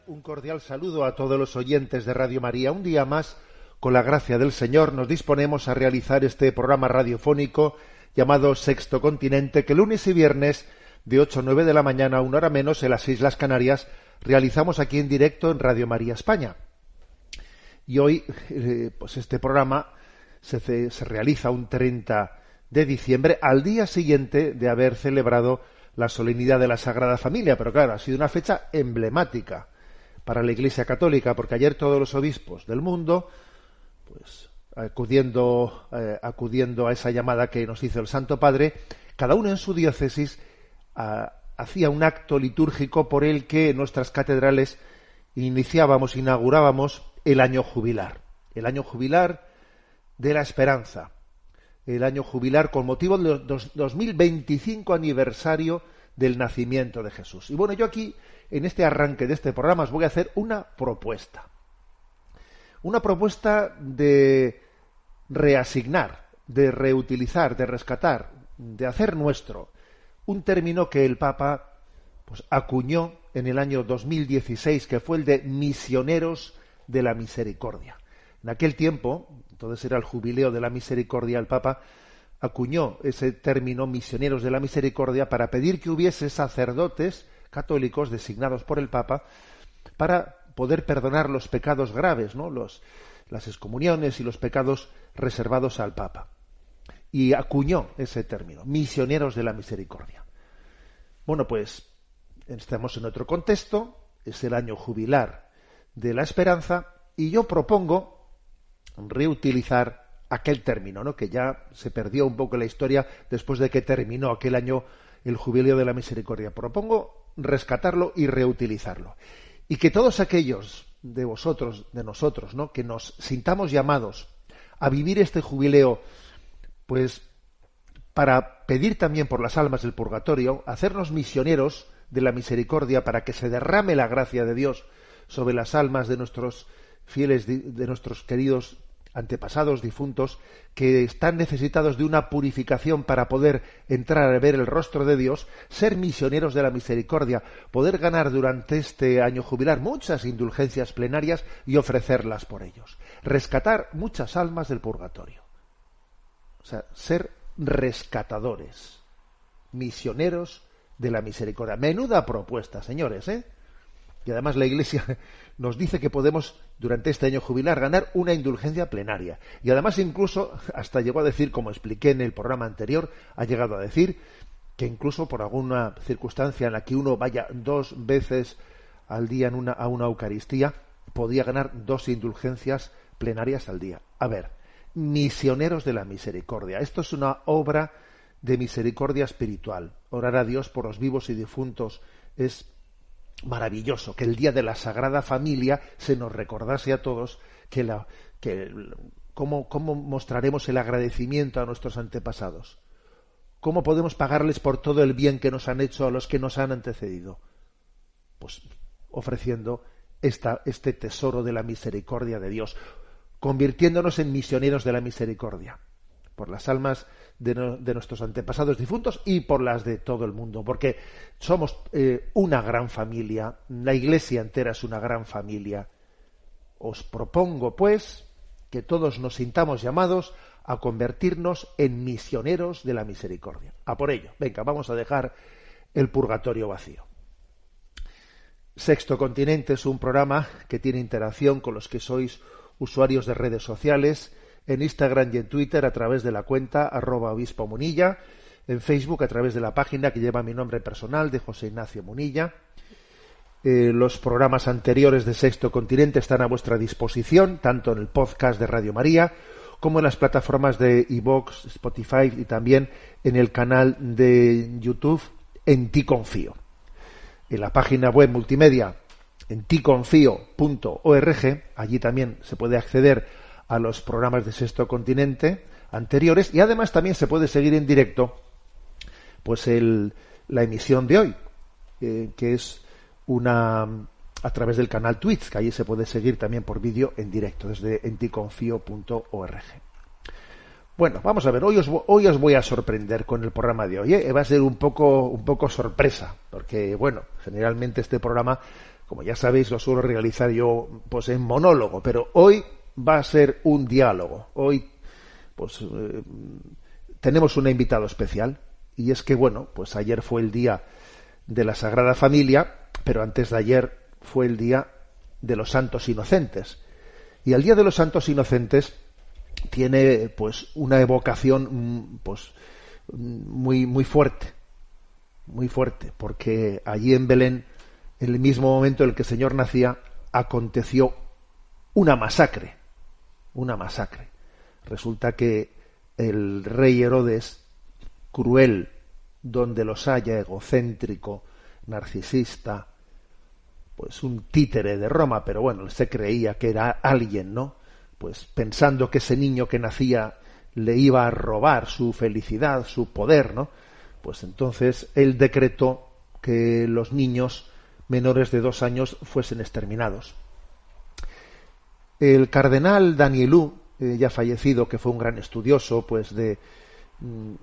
Un cordial saludo a todos los oyentes de Radio María. Un día más, con la gracia del Señor, nos disponemos a realizar este programa radiofónico llamado Sexto Continente, que lunes y viernes de 8 a 9 de la mañana, una hora menos, en las Islas Canarias, realizamos aquí en directo en Radio María España. Y hoy, pues este programa se realiza un 30 de diciembre, al día siguiente de haber celebrado la solemnidad de la Sagrada Familia. Pero claro, ha sido una fecha emblemática para la Iglesia Católica, porque ayer todos los obispos del mundo, pues acudiendo a esa llamada que nos hizo el Santo Padre, cada uno en su diócesis hacía un acto litúrgico por el que en nuestras catedrales inaugurábamos el año jubilar de la esperanza, el año jubilar con motivo del 2025 aniversario del nacimiento de Jesús. Y bueno, yo aquí, en este arranque de este programa, os voy a hacer una propuesta de reasignar, de reutilizar, de rescatar, de hacer nuestro un término que el Papa pues acuñó en el año 2016, que fue el de misioneros de la misericordia. En aquel tiempo, entonces era el jubileo de la misericordia, el Papa acuñó ese término, misioneros de la misericordia, para pedir que hubiese sacerdotes católicos designados por el Papa para poder perdonar los pecados graves, ¿no? Las excomuniones y los pecados reservados al Papa. Y acuñó ese término, misioneros de la misericordia. Bueno, pues estamos en otro contexto, es el año jubilar de la esperanza, y yo propongo reutilizar aquel término, ¿no?, que ya se perdió un poco en la historia después de que terminó aquel año el jubileo de la misericordia. Propongo rescatarlo y reutilizarlo. Y que todos aquellos de vosotros, de nosotros, ¿no?, que nos sintamos llamados a vivir este jubileo, pues para pedir también por las almas del purgatorio, hacernos misioneros de la misericordia para que se derrame la gracia de Dios sobre las almas de nuestros fieles, de nuestros queridos antepasados difuntos, que están necesitados de una purificación para poder entrar a ver el rostro de Dios, ser misioneros de la misericordia, poder ganar durante este año jubilar muchas indulgencias plenarias y ofrecerlas por ellos, rescatar muchas almas del purgatorio. O sea, ser rescatadores, misioneros de la misericordia. Menuda propuesta, señores, ¿eh? Y además la Iglesia nos dice que podemos, durante este año jubilar, ganar una indulgencia plenaria. Y además incluso, hasta llegó a decir, como expliqué en el programa anterior, ha llegado a decir que incluso por alguna circunstancia en la que uno vaya 2 veces al día a una Eucaristía, podía ganar 2 indulgencias plenarias al día. A ver, misioneros de la misericordia. Esto es una obra de misericordia espiritual. Orar a Dios por los vivos y difuntos es maravilloso. Que el día de la Sagrada Familia se nos recordase a todos cómo mostraremos el agradecimiento a nuestros antepasados, cómo podemos pagarles por todo el bien que nos han hecho a los que nos han antecedido, pues ofreciendo este tesoro de la misericordia de Dios, convirtiéndonos en misioneros de la misericordia por las almas de nuestros antepasados difuntos y por las de todo el mundo, porque somos una gran familia, la Iglesia entera es una gran familia. Os propongo, pues, que todos nos sintamos llamados a convertirnos en misioneros de la misericordia. A por ello, venga, vamos a dejar el purgatorio vacío. Sexto Continente es un programa que tiene interacción con los que sois usuarios de redes sociales, en Instagram y en Twitter a través de la cuenta @obispo Munilla, en Facebook a través de la página que lleva mi nombre personal de José Ignacio Munilla. Los programas anteriores de Sexto Continente están a vuestra disposición, tanto en el podcast de Radio María como en las plataformas de iVoox, Spotify y también en el canal de YouTube En Ti Confío. En la página web multimedia en ticonfio.org, allí también se puede acceder a los programas de Sexto Continente anteriores, y además también se puede seguir en directo pues la emisión de hoy, que es a través del canal Twitch, que allí se puede seguir también por vídeo en directo desde enticonfio.org. Bueno, vamos a ver, hoy os voy a sorprender con el programa de hoy, ¿eh? Va a ser un poco sorpresa, porque bueno, generalmente este programa, como ya sabéis, lo suelo realizar yo pues en monólogo, pero hoy va a ser un diálogo. Hoy pues tenemos un invitado especial, y es que, bueno, pues ayer fue el día de la Sagrada Familia, pero antes de ayer fue el día de los Santos Inocentes. Y el Día de los Santos Inocentes tiene pues una evocación pues muy fuerte, porque allí en Belén, en el mismo momento en el que el Señor nacía, aconteció una masacre. Resulta que el rey Herodes, cruel donde los haya, egocéntrico, narcisista, pues un títere de Roma, pero bueno, él se creía que era alguien, ¿no? Pues pensando que ese niño que nacía le iba a robar su felicidad, su poder, ¿no? Pues entonces él decretó que los niños menores de 2 años fuesen exterminados. El cardenal Danielou, ya fallecido, que fue un gran estudioso pues de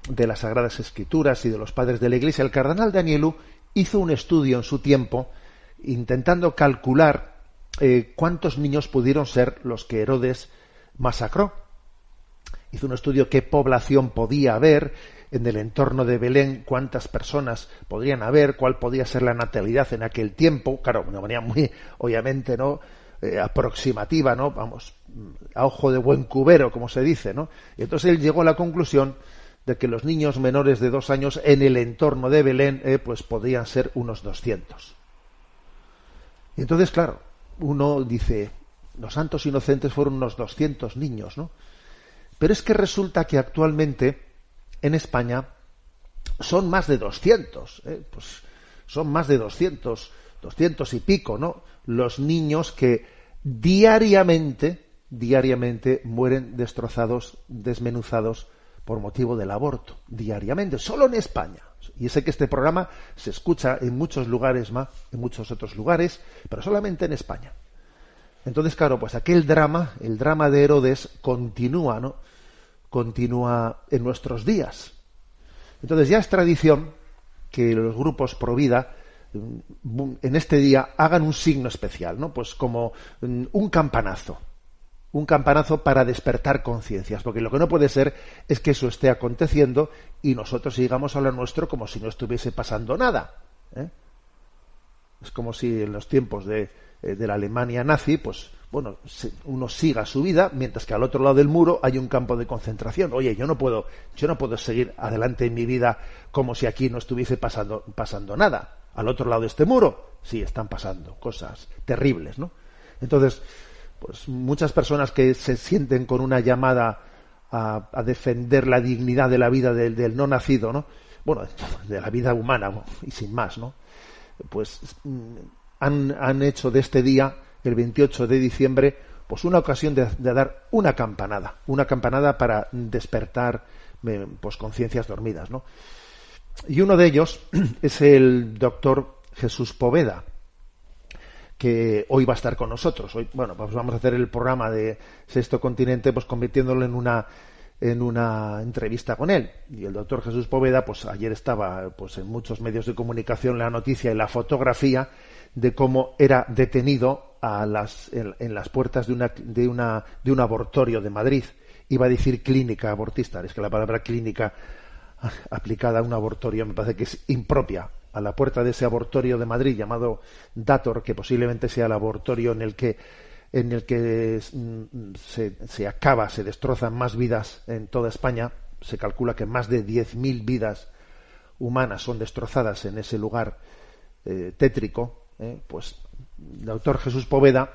las Sagradas Escrituras y de los padres de la Iglesia, el cardenal Danielou hizo un estudio en su tiempo intentando calcular cuántos niños pudieron ser los que Herodes masacró. Hizo un estudio qué población podía haber en el entorno de Belén, cuántas personas podrían haber, cuál podía ser la natalidad en aquel tiempo, claro, de una manera muy, obviamente, ¿no?, aproximativa, ¿no?, vamos, a ojo de buen cubero, como se dice, ¿no? Y entonces él llegó a la conclusión de que los niños menores de 2 años en el entorno de Belén, pues podían ser unos 200. Y entonces, claro, uno dice, los santos inocentes fueron unos 200 niños, ¿no? Pero es que resulta que actualmente en España son más de 200, pues son más de 200 y pico, ¿no?, los niños que diariamente mueren destrozados, desmenuzados por motivo del aborto, diariamente, solo en España. Y sé que este programa se escucha en muchos lugares más, en muchos otros lugares, pero solamente en España. Entonces, claro, pues aquel drama, el drama de Herodes, continúa, ¿no?, continúa en nuestros días. Entonces ya es tradición que los grupos pro vida en este día hagan un signo especial, ¿no? Pues como un campanazo para despertar conciencias, porque lo que no puede ser es que eso esté aconteciendo y nosotros sigamos a lo nuestro como si no estuviese pasando nada, ¿eh? Es como si en los tiempos de la Alemania nazi, pues bueno, uno siga su vida, mientras que al otro lado del muro hay un campo de concentración. Oye, yo no puedo seguir adelante en mi vida como si aquí no estuviese pasando nada. Al otro lado de este muro, sí, están pasando cosas terribles, ¿no? Entonces, pues muchas personas que se sienten con una llamada a defender la dignidad de la vida del no nacido, ¿no?, bueno, de la vida humana y sin más, ¿no?, pues han hecho de este día, el 28 de diciembre, pues una ocasión de dar una campanada para despertar pues conciencias dormidas, ¿no? Y uno de ellos es el doctor Jesús Poveda, que hoy va a estar con nosotros. Hoy, bueno, pues vamos a hacer el programa de Sexto Continente, pues convirtiéndolo en una entrevista con él. Y el doctor Jesús Poveda, pues ayer estaba pues en muchos medios de comunicación la noticia y la fotografía de cómo era detenido en las puertas de un abortorio de Madrid. Iba a decir clínica abortista, es que la palabra clínica aplicada a un abortorio me parece que es impropia. A la puerta de ese abortorio de Madrid llamado Dator, que posiblemente sea el abortorio en el que se destrozan más vidas en toda España. Se calcula que más de 10.000 vidas humanas son destrozadas en ese lugar tétrico. Pues el doctor Jesús Poveda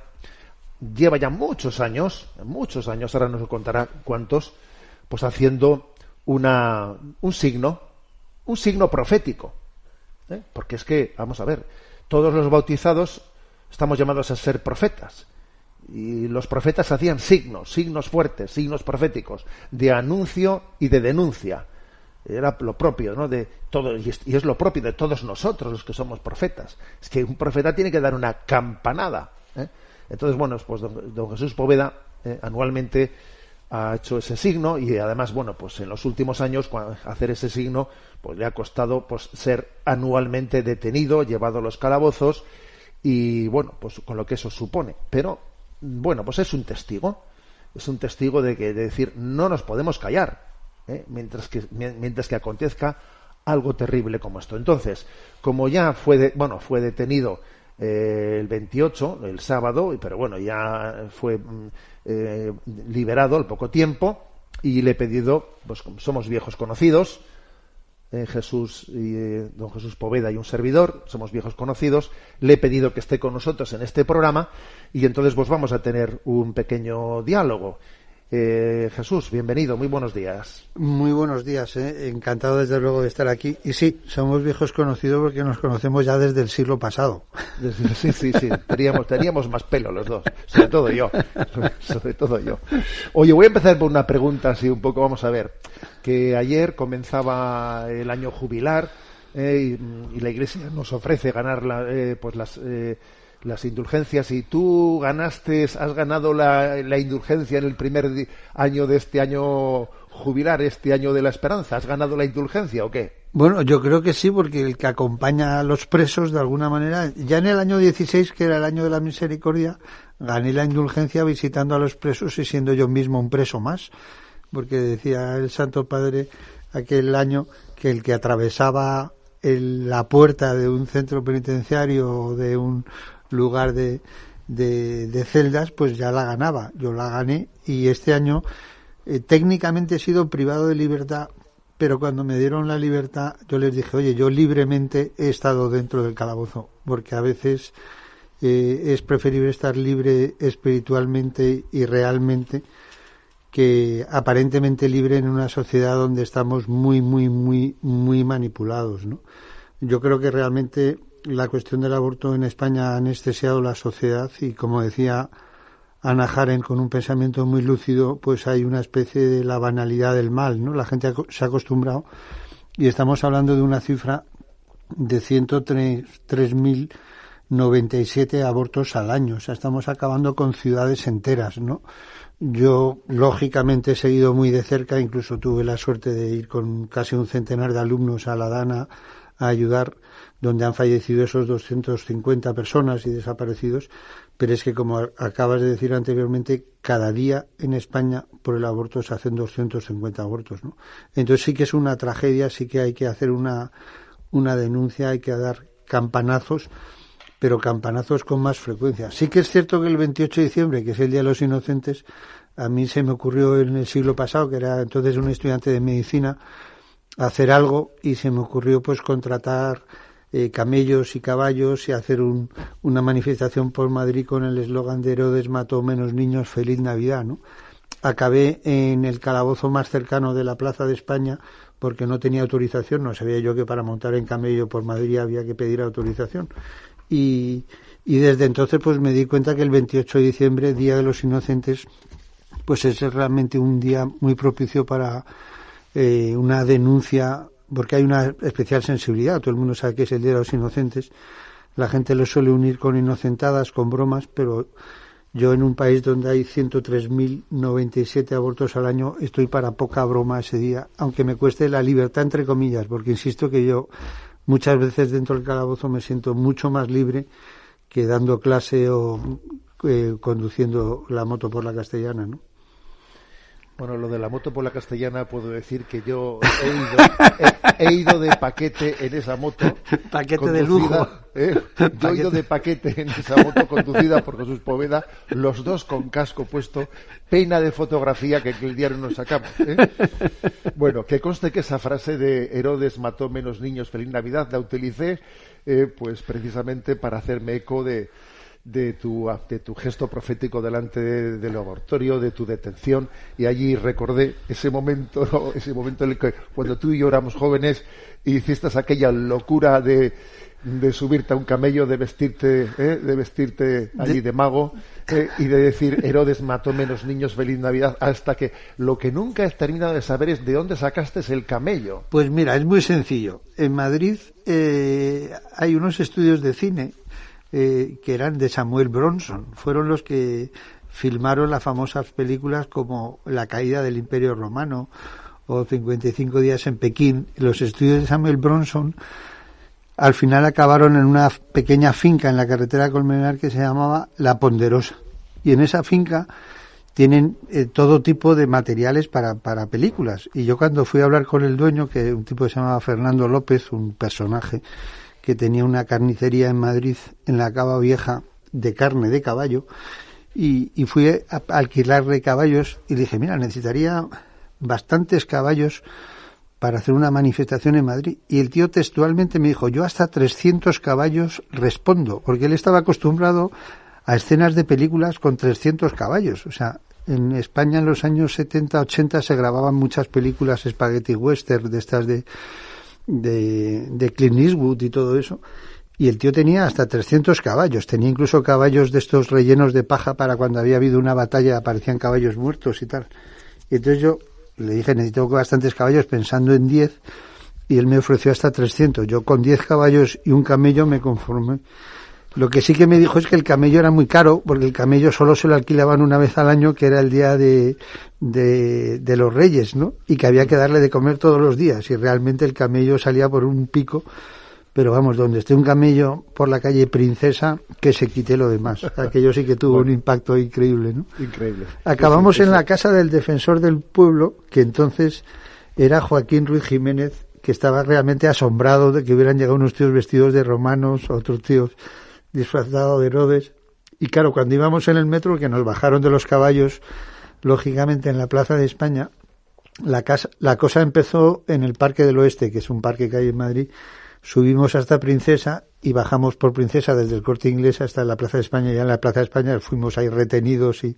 lleva ya muchos años, ahora nos contará cuántos, pues haciendo un signo profético, porque es que, vamos a ver, todos los bautizados estamos llamados a ser profetas, y los profetas hacían signos fuertes, signos proféticos de anuncio y de denuncia. Era lo propio, ¿no?, de todo, y es lo propio de todos nosotros los que somos profetas. Es que un profeta tiene que dar una campanada, ¿eh? Entonces, bueno, pues don Jesús Poveda anualmente ha hecho ese signo, y además, bueno, pues en los últimos años hacer ese signo pues le ha costado pues ser anualmente detenido, llevado a los calabozos y bueno, pues con lo que eso supone. Pero bueno, pues es un testigo de decir, no nos podemos callar, mientras que acontezca algo terrible como esto. Entonces, como ya fue detenido el 28, el sábado, pero bueno, ya fue liberado al poco tiempo, y le he pedido, pues como somos viejos conocidos, Jesús y don Jesús Poveda y un servidor, somos viejos conocidos, le he pedido que esté con nosotros en este programa, y entonces pues vamos a tener un pequeño diálogo. Jesús, bienvenido, muy buenos días. Muy buenos días, encantado desde luego de estar aquí. Y sí, somos viejos conocidos porque nos conocemos ya desde el siglo pasado. Sí, teníamos más pelo los dos, sobre todo yo. Oye, voy a empezar por una pregunta así un poco, vamos a ver, que ayer comenzaba el año jubilar, y la Iglesia nos ofrece ganar las indulgencias, y tú has ganado la indulgencia en el primer año de este año jubilar, este año de la esperanza. ¿Has ganado la indulgencia o qué? Bueno, yo creo que sí, porque el que acompaña a los presos de alguna manera, ya en el año 16, que era el año de la misericordia, gané la indulgencia visitando a los presos y siendo yo mismo un preso más, porque decía el Santo Padre aquel año que el que atravesaba la puerta de un centro penitenciario o de un lugar de celdas, pues ya la ganaba. Yo la gané, y este año técnicamente he sido privado de libertad, pero cuando me dieron la libertad yo les dije, oye, yo libremente he estado dentro del calabozo, porque a veces es preferible estar libre espiritualmente y realmente que aparentemente libre en una sociedad donde estamos muy manipulados, ¿no? Yo creo que realmente la cuestión del aborto en España ha anestesiado la sociedad, y como decía Hannah Arendt con un pensamiento muy lúcido, pues hay una especie de la banalidad del mal, ¿no? La gente se ha acostumbrado, y estamos hablando de una cifra de 103.097 abortos al año. O sea, estamos acabando con ciudades enteras, ¿no? Yo, lógicamente, he seguido muy de cerca, incluso tuve la suerte de ir con casi un centenar de alumnos a La Dana a ayudar, donde han fallecido esos 250 personas y desaparecidos, pero es que, como acabas de decir anteriormente, cada día en España por el aborto se hacen 250 abortos, ¿no? Entonces sí que es una tragedia, sí que hay que hacer una denuncia, hay que dar campanazos, pero campanazos con más frecuencia. Sí que es cierto que el 28 de diciembre, que es el Día de los Inocentes, a mí se me ocurrió en el siglo pasado, que era entonces un estudiante de medicina, hacer algo, y se me ocurrió pues contratar camellos y caballos y hacer una manifestación por Madrid con el eslogan de Herodes mató menos niños, feliz Navidad, ¿no? Acabé en el calabozo más cercano de la Plaza de España porque no tenía autorización, no sabía yo que para montar en camello por Madrid había que pedir autorización, y desde entonces pues me di cuenta que el 28 de diciembre, Día de los Inocentes, pues es realmente un día muy propicio para una denuncia, porque hay una especial sensibilidad. Todo el mundo sabe que es el Día de los Inocentes, la gente lo suele unir con inocentadas, con bromas, pero yo, en un país donde hay 103.097 abortos al año, estoy para poca broma ese día, aunque me cueste la libertad, entre comillas, porque insisto que yo muchas veces dentro del calabozo me siento mucho más libre que dando clase o conduciendo la moto por la Castellana, ¿no? Bueno, lo de la moto por la Castellana, puedo decir que yo he ido de paquete en esa moto. Paquete de lujo. Yo he ido de paquete en esa moto conducida por Jesús Poveda, los dos con casco puesto, pena de fotografía que el diario nos sacamos. Bueno, que conste que esa frase de Herodes mató menos niños, feliz Navidad, la utilicé pues precisamente para hacerme eco de tu gesto profético delante del abortorio, de tu detención, y allí recordé ese momento en el que cuando tú y yo éramos jóvenes hiciste aquella locura de subirte a un camello, de vestirte allí de mago, y de decir Herodes mató menos niños, feliz Navidad, hasta que lo que nunca he terminado de saber es de dónde sacaste el camello. Pues mira, es muy sencillo. En Madrid hay unos estudios de cine que eran de Samuel Bronson, fueron los que filmaron las famosas películas como La caída del Imperio Romano o 55 días en Pekín. Los estudios de Samuel Bronson al final acabaron en una pequeña finca en la carretera Colmenar que se llamaba La Ponderosa. Y en esa finca tienen todo tipo de materiales para películas. Y yo cuando fui a hablar con el dueño, que un tipo que se llamaba Fernando López, un personaje que tenía una carnicería en Madrid, en la Cava Vieja, de carne de caballo, y fui a alquilarle caballos y le dije, mira, necesitaría bastantes caballos para hacer una manifestación en Madrid. Y el tío textualmente me dijo, yo hasta 300 caballos respondo, porque él estaba acostumbrado a escenas de películas con 300 caballos. O sea, en España en los años 70, 80 se grababan muchas películas spaghetti western, de estas de Clint Eastwood y todo eso. Y el tío tenía hasta 300 caballos. Tenía incluso caballos de estos rellenos de paja para cuando había habido una batalla, aparecían caballos muertos y tal. Y entonces yo le dije, necesito bastantes caballos, pensando en 10, y él me ofreció hasta 300. Yo con 10 caballos y un camello me conformé. Lo que sí que me dijo es que el camello era muy caro, porque el camello solo se lo alquilaban una vez al año, que era el día de los Reyes, ¿no? Y que había que darle de comer todos los días, y realmente el camello salía por un pico. Pero vamos, donde esté un camello por la calle Princesa, que se quite lo demás. Aquello sí que tuvo un impacto increíble, ¿no? Increíble. Acabamos en la casa del defensor del pueblo, que entonces era Joaquín Ruiz Jiménez, que estaba realmente asombrado de que hubieran llegado unos tíos vestidos de romanos, otros tíos disfrazados de Herodes. Y claro, cuando íbamos en el metro, que nos bajaron de los caballos, lógicamente en la Plaza de España, la cosa empezó en el Parque del Oeste, que es un parque que hay en Madrid. Subimos hasta Princesa y bajamos por Princesa desde el Corte Inglés hasta la Plaza de España. Ya en la Plaza de España fuimos ahí retenidos y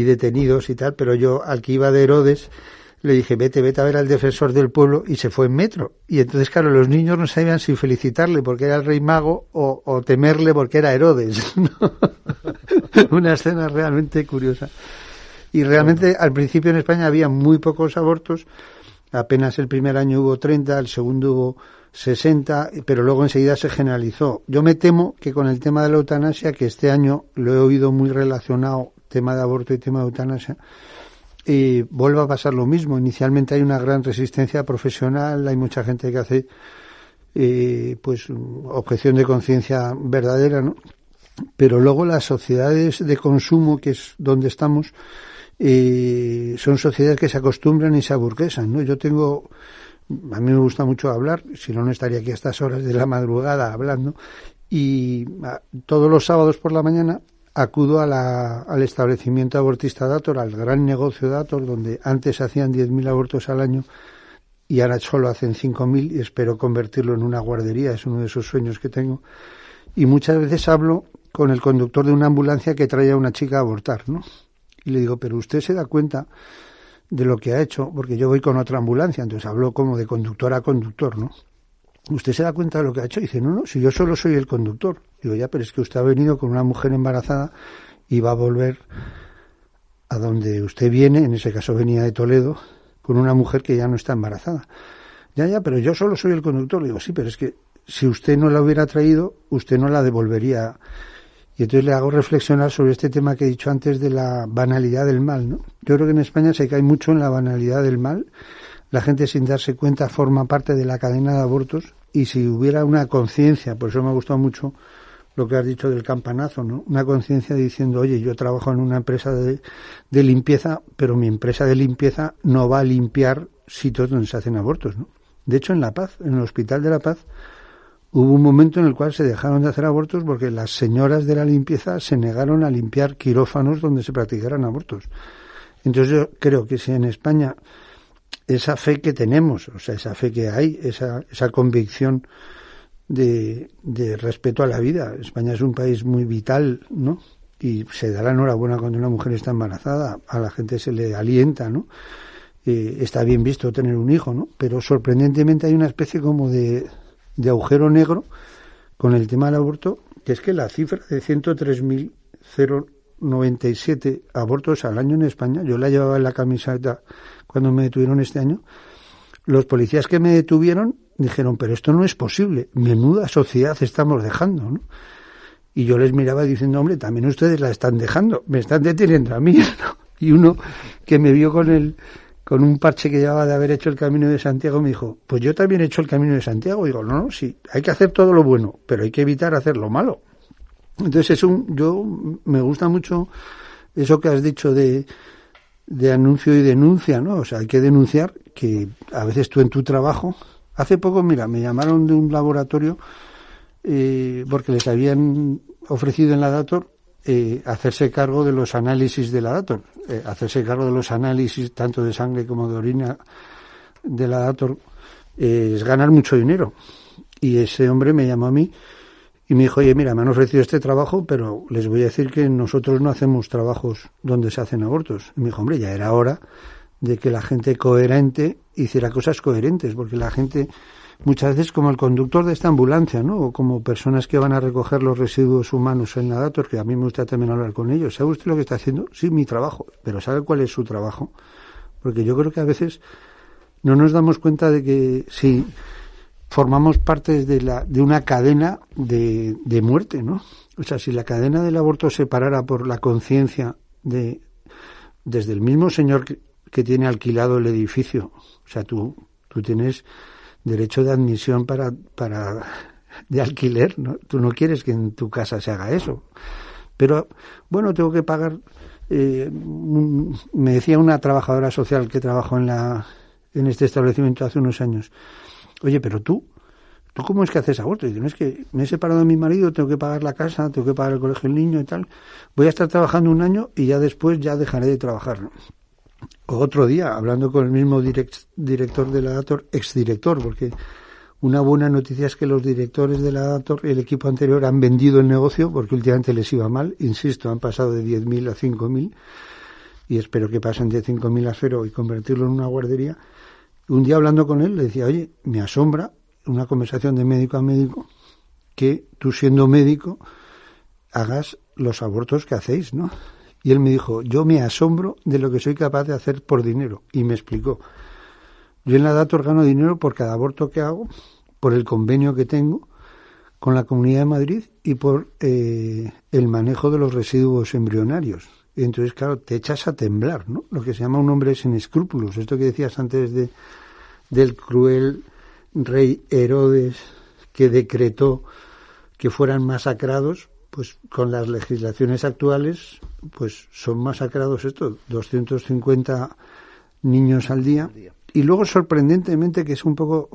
detenidos y tal, pero yo al que iba de Herodes le dije, vete a ver al defensor del pueblo, y se fue en metro. Y entonces, claro, los niños no sabían si felicitarle porque era el rey mago o temerle porque era Herodes, ¿no? Una escena realmente curiosa. Y realmente al principio en España había muy pocos abortos, apenas el primer año hubo 30, el segundo hubo 60, pero luego enseguida se generalizó. Yo me temo que con el tema de la eutanasia, que este año lo he oído muy relacionado, tema de aborto y tema de eutanasia, vuelva a pasar lo mismo. Inicialmente hay una gran resistencia profesional, hay mucha gente que hace pues objeción de conciencia verdadera, ¿no? Pero luego las sociedades de consumo, que es donde estamos, son sociedades que se acostumbran y se aburguesan, ¿no? A mí me gusta mucho hablar, si no, no estaría aquí a estas horas de la madrugada hablando, y todos los sábados por la mañana acudo al establecimiento abortista Dator, al gran negocio Dator, donde antes hacían 10.000 abortos al año y ahora solo hacen 5.000, y espero convertirlo en una guardería, es uno de esos sueños que tengo. Y muchas veces hablo con el conductor de una ambulancia que trae a una chica a abortar, ¿no? Y le digo, pero usted se da cuenta de lo que ha hecho, porque yo voy con otra ambulancia, entonces hablo como de conductor a conductor, ¿no? ¿Usted se da cuenta de lo que ha hecho? Y dice, no, si yo solo soy el conductor. Digo, ya, pero es que usted ha venido con una mujer embarazada y va a volver a donde usted viene, en ese caso venía de Toledo, con una mujer que ya no está embarazada. Ya, pero yo solo soy el conductor. Le digo, sí, pero es que si usted no la hubiera traído, usted no la devolvería. Y entonces le hago reflexionar sobre este tema que he dicho antes de la banalidad del mal, ¿no? Yo creo que en España se cae mucho en la banalidad del mal. La gente, sin darse cuenta, forma parte de la cadena de abortos, y si hubiera una conciencia, por eso me ha gustado mucho lo que has dicho del campanazo, ¿no? Una conciencia diciendo, oye, yo trabajo en una empresa de limpieza, pero mi empresa de limpieza no va a limpiar sitios donde se hacen abortos, ¿no? De hecho, en La Paz, en el Hospital de La Paz, hubo un momento en el cual se dejaron de hacer abortos porque las señoras de la limpieza se negaron a limpiar quirófanos donde se practicaran abortos. Entonces yo creo que si en España esa fe que tenemos, o sea, esa fe que hay, esa convicción de respeto a la vida. España es un país muy vital, ¿no? Y se da la enhorabuena cuando una mujer está embarazada, a la gente se le alienta, ¿no? Está bien visto tener un hijo, ¿no? Pero sorprendentemente hay una especie como de agujero negro con el tema del aborto, que es que la cifra de 103.097 abortos al año en España, yo la llevaba en la camiseta cuando me detuvieron este año, los policías que me detuvieron dijeron, pero esto no es posible, menuda sociedad estamos dejando, ¿no? Y yo les miraba diciendo, hombre, también ustedes la están dejando, me están deteniendo a mí, ¿no? Y uno que me vio con el con un parche que llevaba de haber hecho el Camino de Santiago, me dijo, pues yo también he hecho el Camino de Santiago. Y digo, no, sí, hay que hacer todo lo bueno, pero hay que evitar hacer lo malo. Entonces yo me gusta mucho eso que has dicho de anuncio y denuncia, ¿no? O sea, hay que denunciar que a veces tú en tu trabajo... Hace poco, mira, me llamaron de un laboratorio porque les habían ofrecido en la Dator hacerse cargo de los análisis de la Dator, hacerse cargo de los análisis tanto de sangre como de orina de la Dator, es ganar mucho dinero. Y ese hombre me llamó a mí y me dijo, oye, mira, me han ofrecido este trabajo, pero les voy a decir que nosotros no hacemos trabajos donde se hacen abortos. Y me dijo, hombre, ya era hora de que la gente coherente hiciera cosas coherentes, porque la gente muchas veces, como el conductor de esta ambulancia, ¿no? O como personas que van a recoger los residuos humanos en la Dator, que a mí me gusta también hablar con ellos. ¿Sabe usted lo que está haciendo? Sí, mi trabajo. Pero ¿sabe cuál es su trabajo? Porque yo creo que a veces no nos damos cuenta de que si formamos parte de una cadena de muerte, ¿no? O sea, si la cadena del aborto se parara por la conciencia desde el mismo señor que tiene alquilado el edificio, o sea, tú tienes derecho de admisión de alquiler, ¿no? Tú no quieres que en tu casa se haga eso. Pero, bueno, tengo que pagar... me decía una trabajadora social que trabajó en este establecimiento hace unos años, oye, pero ¿tú cómo es que haces aborto? Y digo, no, es que me he separado de mi marido, tengo que pagar la casa, tengo que pagar el colegio del niño y tal. Voy a estar trabajando un año y ya después ya dejaré de trabajar, ¿no? Otro día, hablando con el mismo director de la Dator, exdirector, porque una buena noticia es que los directores de la Dator y el equipo anterior han vendido el negocio, porque últimamente les iba mal, insisto, han pasado de 10.000 a 5.000, y espero que pasen de 5.000 a 0 y convertirlo en una guardería. Un día hablando con él le decía, oye, me asombra, una conversación de médico a médico, que tú siendo médico hagas los abortos que hacéis, ¿no? Y él me dijo, yo me asombro de lo que soy capaz de hacer por dinero. Y me explicó, yo en la Dator gano dinero por cada aborto que hago, por el convenio que tengo con la Comunidad de Madrid y por el manejo de los residuos embrionarios. Y entonces, claro, te echas a temblar, ¿no? Lo que se llama un hombre sin escrúpulos. Esto que decías antes del cruel rey Herodes que decretó que fueran masacrados, pues con las legislaciones actuales, pues son masacrados estos 250 niños al día. Y luego, sorprendentemente, que es un poco,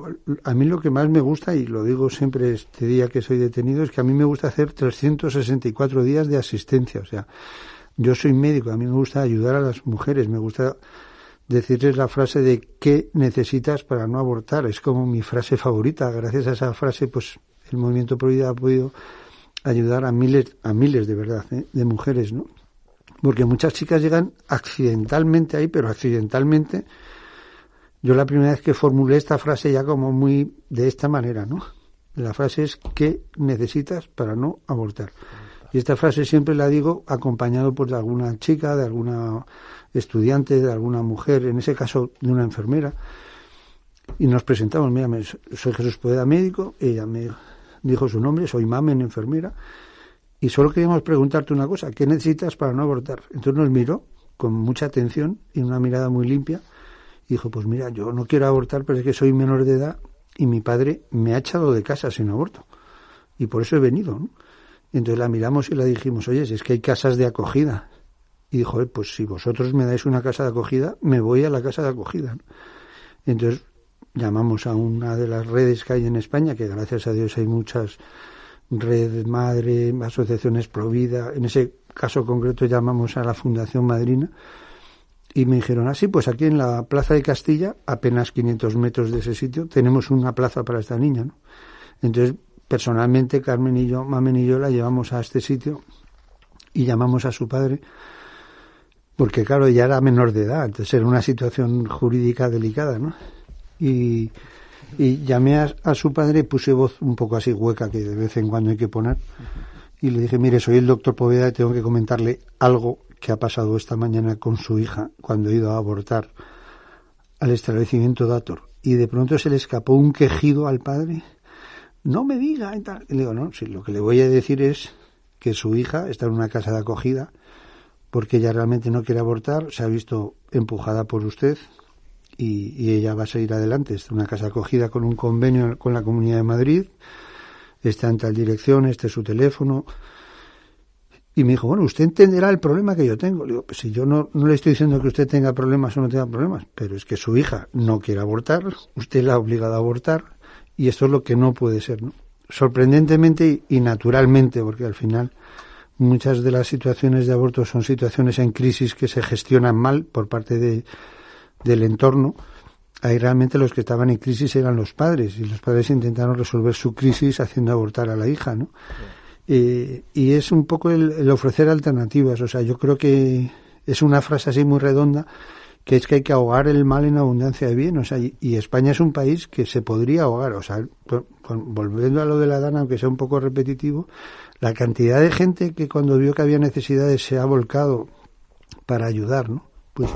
a mí lo que más me gusta, y lo digo siempre este día que soy detenido, es que a mí me gusta hacer 364 días de asistencia. O sea, yo soy médico, a mí me gusta ayudar a las mujeres, me gusta decirles la frase de ¿qué necesitas para no abortar? Es como mi frase favorita. Gracias a esa frase, pues el movimiento Pro Vida ha podido ayudar a miles de verdad, de mujeres, ¿no? Porque muchas chicas llegan accidentalmente ahí, pero accidentalmente. Yo la primera vez que formulé esta frase ya como muy de esta manera, ¿no? La frase es ¿qué necesitas para no abortar? Y esta frase siempre la digo acompañado por de alguna chica, de alguna estudiante, de alguna mujer, en ese caso de una enfermera. Y nos presentamos, mira, soy Jesús Poeda, médico, ella me dijo su nombre, soy Mamen, enfermera, y solo queríamos preguntarte una cosa, ¿qué necesitas para no abortar? Entonces nos miró con mucha atención y una mirada muy limpia, y dijo, pues mira, yo no quiero abortar, pero es que soy menor de edad y mi padre me ha echado de casa sin aborto, y por eso he venido, ¿no? Entonces la miramos y le dijimos, oye, si es que hay casas de acogida. Y dijo, pues si vosotros me dais una casa de acogida, me voy a la casa de acogida, ¿no? Entonces llamamos a una de las redes que hay en España, que gracias a Dios hay muchas, Red Madre, asociaciones Pro Vida, en ese caso concreto llamamos a la Fundación Madrina, y me dijeron, sí, pues aquí en la Plaza de Castilla, apenas 500 metros de ese sitio, tenemos una plaza para esta niña, ¿no? Entonces, personalmente, Carmen y yo, Mamen y yo, la llevamos a este sitio y llamamos a su padre, porque claro, ella era menor de edad, entonces era una situación jurídica delicada, ¿no? Y llamé a su padre, puse voz un poco así hueca, que de vez en cuando hay que poner, y le dije, mire, soy el doctor Poveda y tengo que comentarle algo que ha pasado esta mañana con su hija cuando ha ido a abortar al establecimiento Dator. Y de pronto se le escapó un quejido al padre, no me diga, y tal. Y le digo, no, sí, lo que le voy a decir es que su hija está en una casa de acogida porque ella realmente no quiere abortar, se ha visto empujada por usted y ella va a seguir adelante. Es una casa acogida con un convenio con la Comunidad de Madrid, está en tal dirección, este es su teléfono. Y me dijo, bueno, usted entenderá el problema que yo tengo. Le digo, pues si yo no le estoy diciendo que usted tenga problemas o no tenga problemas, pero es que su hija no quiere abortar, usted la ha obligado a abortar, y esto es lo que no puede ser, ¿no? Sorprendentemente y naturalmente, porque al final muchas de las situaciones de aborto son situaciones en crisis que se gestionan mal por parte del entorno. Ahí realmente los que estaban en crisis eran los padres, y los padres intentaron resolver su crisis haciendo abortar a la hija, ¿no? Sí. Y es un poco el ofrecer alternativas. O sea, yo creo que es una frase así muy redonda, que es que hay que ahogar el mal en abundancia de bien. O sea, y España es un país que se podría ahogar. O sea, volviendo a lo de la Dana, aunque sea un poco repetitivo, la cantidad de gente que cuando vio que había necesidades se ha volcado para ayudar, ¿no? Pues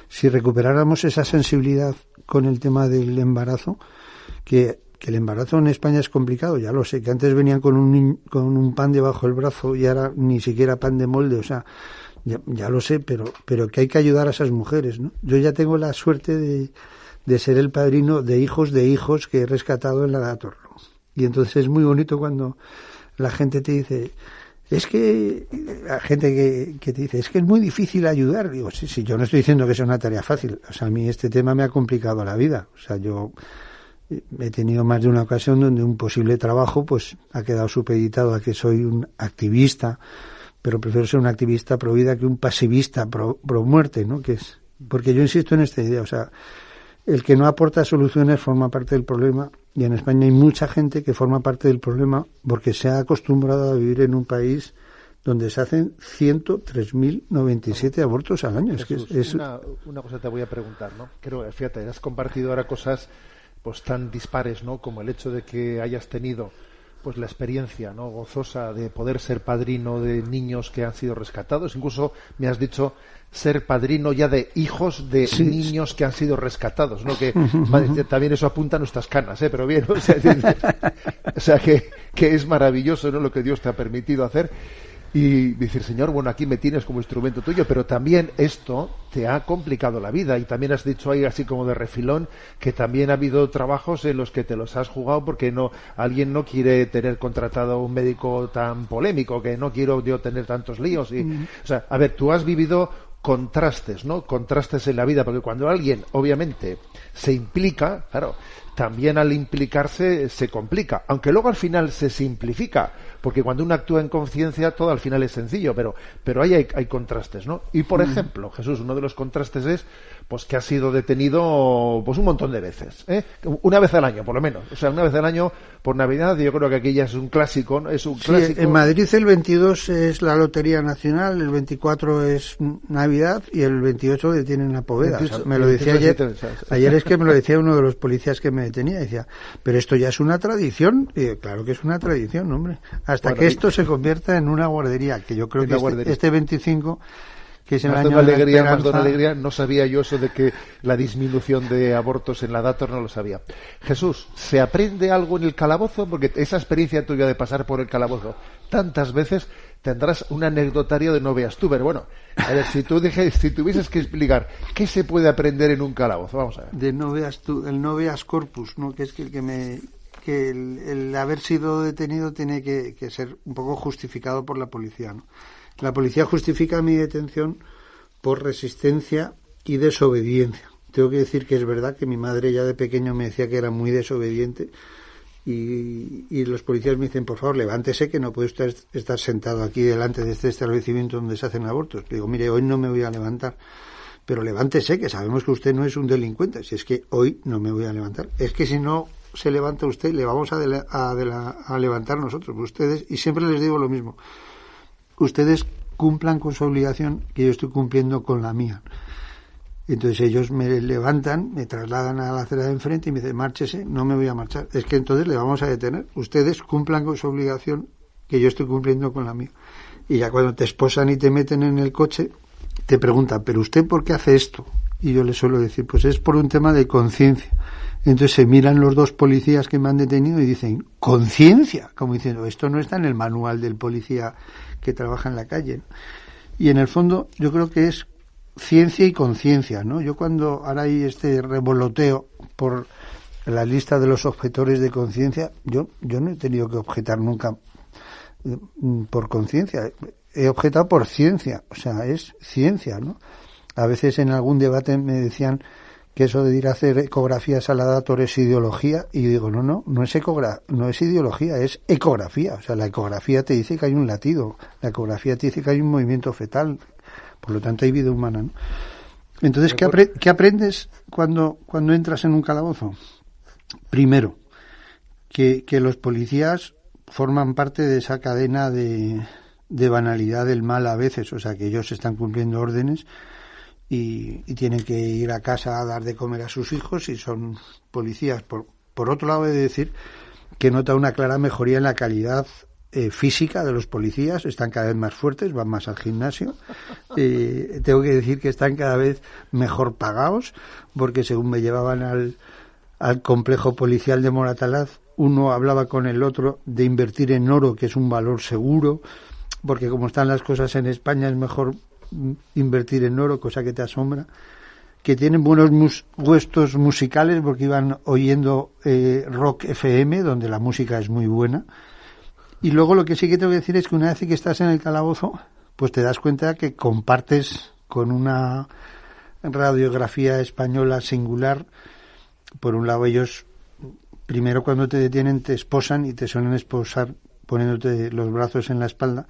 si recuperáramos esa sensibilidad con el tema del embarazo, que el embarazo en España es complicado, ya lo sé, que antes venían con un pan debajo del brazo y ahora ni siquiera pan de molde, o sea, ya lo sé, pero que hay que ayudar a esas mujeres, ¿no? Yo ya tengo la suerte de ser el padrino de hijos que he rescatado en la Dator, ¿no? Y entonces es muy bonito cuando la gente te dice, es que, la gente que te dice, es que es muy difícil ayudar. Digo, sí, yo no estoy diciendo que sea una tarea fácil, o sea, a mí este tema me ha complicado la vida, o sea, yo he tenido más de una ocasión donde un posible trabajo pues ha quedado supeditado a que soy un activista, pero prefiero ser un activista pro vida que un pasivista pro muerte, ¿no? Que es, porque yo insisto en esta idea, o sea, el que no aporta soluciones forma parte del problema, y en España hay mucha gente que forma parte del problema porque se ha acostumbrado a vivir en un país donde se hacen 103.097 abortos al año. Jesús, es que una cosa te voy a preguntar, ¿no? Creo, fíjate, has compartido ahora cosas pues tan dispares, ¿no? Como el hecho de que hayas tenido pues la experiencia, ¿no?, gozosa de poder ser padrino de niños que han sido rescatados. Incluso me has dicho ser padrino ya de hijos de niños que han sido rescatados, ¿no? Que también eso apunta a nuestras canas, pero bien, o sea que es maravilloso, ¿no?, lo que Dios te ha permitido hacer. Y decir, Señor, bueno, aquí me tienes como instrumento tuyo, pero también esto te ha complicado la vida. Y también has dicho ahí, así como de refilón, que también ha habido trabajos en los que te los has jugado porque alguien no quiere tener contratado un médico tan polémico, que no quiero yo tener tantos líos. O sea, a ver, tú has vivido contrastes, ¿no? Contrastes en la vida, porque cuando alguien, obviamente, se implica, claro, también al implicarse se complica, aunque luego al final se simplifica, porque cuando uno actúa en conciencia todo al final es sencillo, pero ahí hay contrastes, ¿no? Y por ejemplo, Jesús, uno de los contrastes es pues que ha sido detenido pues un montón de veces, una vez al año por lo menos, o sea, una vez al año por Navidad. Yo creo que aquí ya es un clásico, ¿no? Es un clásico. En Madrid el 22 es la Lotería Nacional, el 24 es Navidad y el 28 detienen la Poveda. 28, o sea, me lo decía ayer es que me lo decía uno de los policías que me detenía, decía, pero esto ya es una tradición. Y digo, claro que es una tradición, hombre, hasta que esto se convierta en una guardería, que yo creo que este 25, que es el año de la más de una alegría, no sabía yo eso de que la disminución de abortos en la Dator, no lo sabía. Jesús, ¿se aprende algo en el calabozo? Porque esa experiencia tuya de pasar por el calabozo tantas veces, tendrás un anecdotario de no veas tú, pero bueno, a ver, si tuvieses que explicar qué se puede aprender en un calabozo, vamos a ver. De no veas tú, el no veas corpus, ¿no? Que es que el haber sido detenido tiene que ser un poco justificado por la policía, ¿no? La policía justifica mi detención por resistencia y desobediencia. Tengo que decir que es verdad que mi madre ya de pequeño me decía que era muy desobediente y los policías me dicen, por favor, levántese, que no puede usted estar sentado aquí delante de este establecimiento donde se hacen abortos. Le digo, mire, hoy no me voy a levantar, pero levántese, que sabemos que usted no es un delincuente. Si es que hoy no me voy a levantar, es que si no se levanta usted, le vamos a levantar nosotros, ustedes, y siempre les digo lo mismo. Ustedes cumplan con su obligación, que yo estoy cumpliendo con la mía. Entonces ellos me levantan, me trasladan a la acera de enfrente y me dicen, márchese, no me voy a marchar. Es que entonces le vamos a detener. Ustedes cumplan con su obligación, que yo estoy cumpliendo con la mía. Y ya cuando te esposan y te meten en el coche, te preguntan, ¿pero usted por qué hace esto? Y yo les suelo decir, pues es por un tema de conciencia. Entonces se miran los dos policías que me han detenido y dicen, ¿conciencia? Como diciendo, esto no está en el manual del policía que trabaja en la calle, ¿no? Y en el fondo yo creo que es ciencia y conciencia, ¿no? Yo cuando ahora hay este revoloteo por la lista de los objetores de conciencia, yo no he tenido que objetar nunca por conciencia, he objetado por ciencia, o sea, es ciencia, ¿no? A veces en algún debate me decían que eso de ir a hacer ecografías a la Dator es ideología, y yo digo, no es ideología, es ecografía. O sea, la ecografía te dice que hay un latido, la ecografía te dice que hay un movimiento fetal, por lo tanto hay vida humana, ¿no? Entonces, ¿qué aprendes cuando entras en un calabozo? Primero, que los policías forman parte de esa cadena de banalidad del mal a veces, o sea, que ellos están cumpliendo órdenes y tienen que ir a casa a dar de comer a sus hijos y son policías. Por otro lado, he de decir que nota una clara mejoría en la calidad física de los policías, están cada vez más fuertes, van más al gimnasio. Tengo que decir que están cada vez mejor pagados, porque según me llevaban al complejo policial de Moratalaz, uno hablaba con el otro de invertir en oro, que es un valor seguro, porque como están las cosas en España es mejor invertir en oro, cosa que te asombra. Que tienen buenos gustos musicales porque iban oyendo rock FM, donde la música es muy buena. Y luego lo que sí que tengo que decir es que una vez que estás en el calabozo, pues te das cuenta que compartes con una radiografía española singular. Por un lado, ellos primero cuando te detienen te esposan y te suelen esposar poniéndote los brazos en la espalda.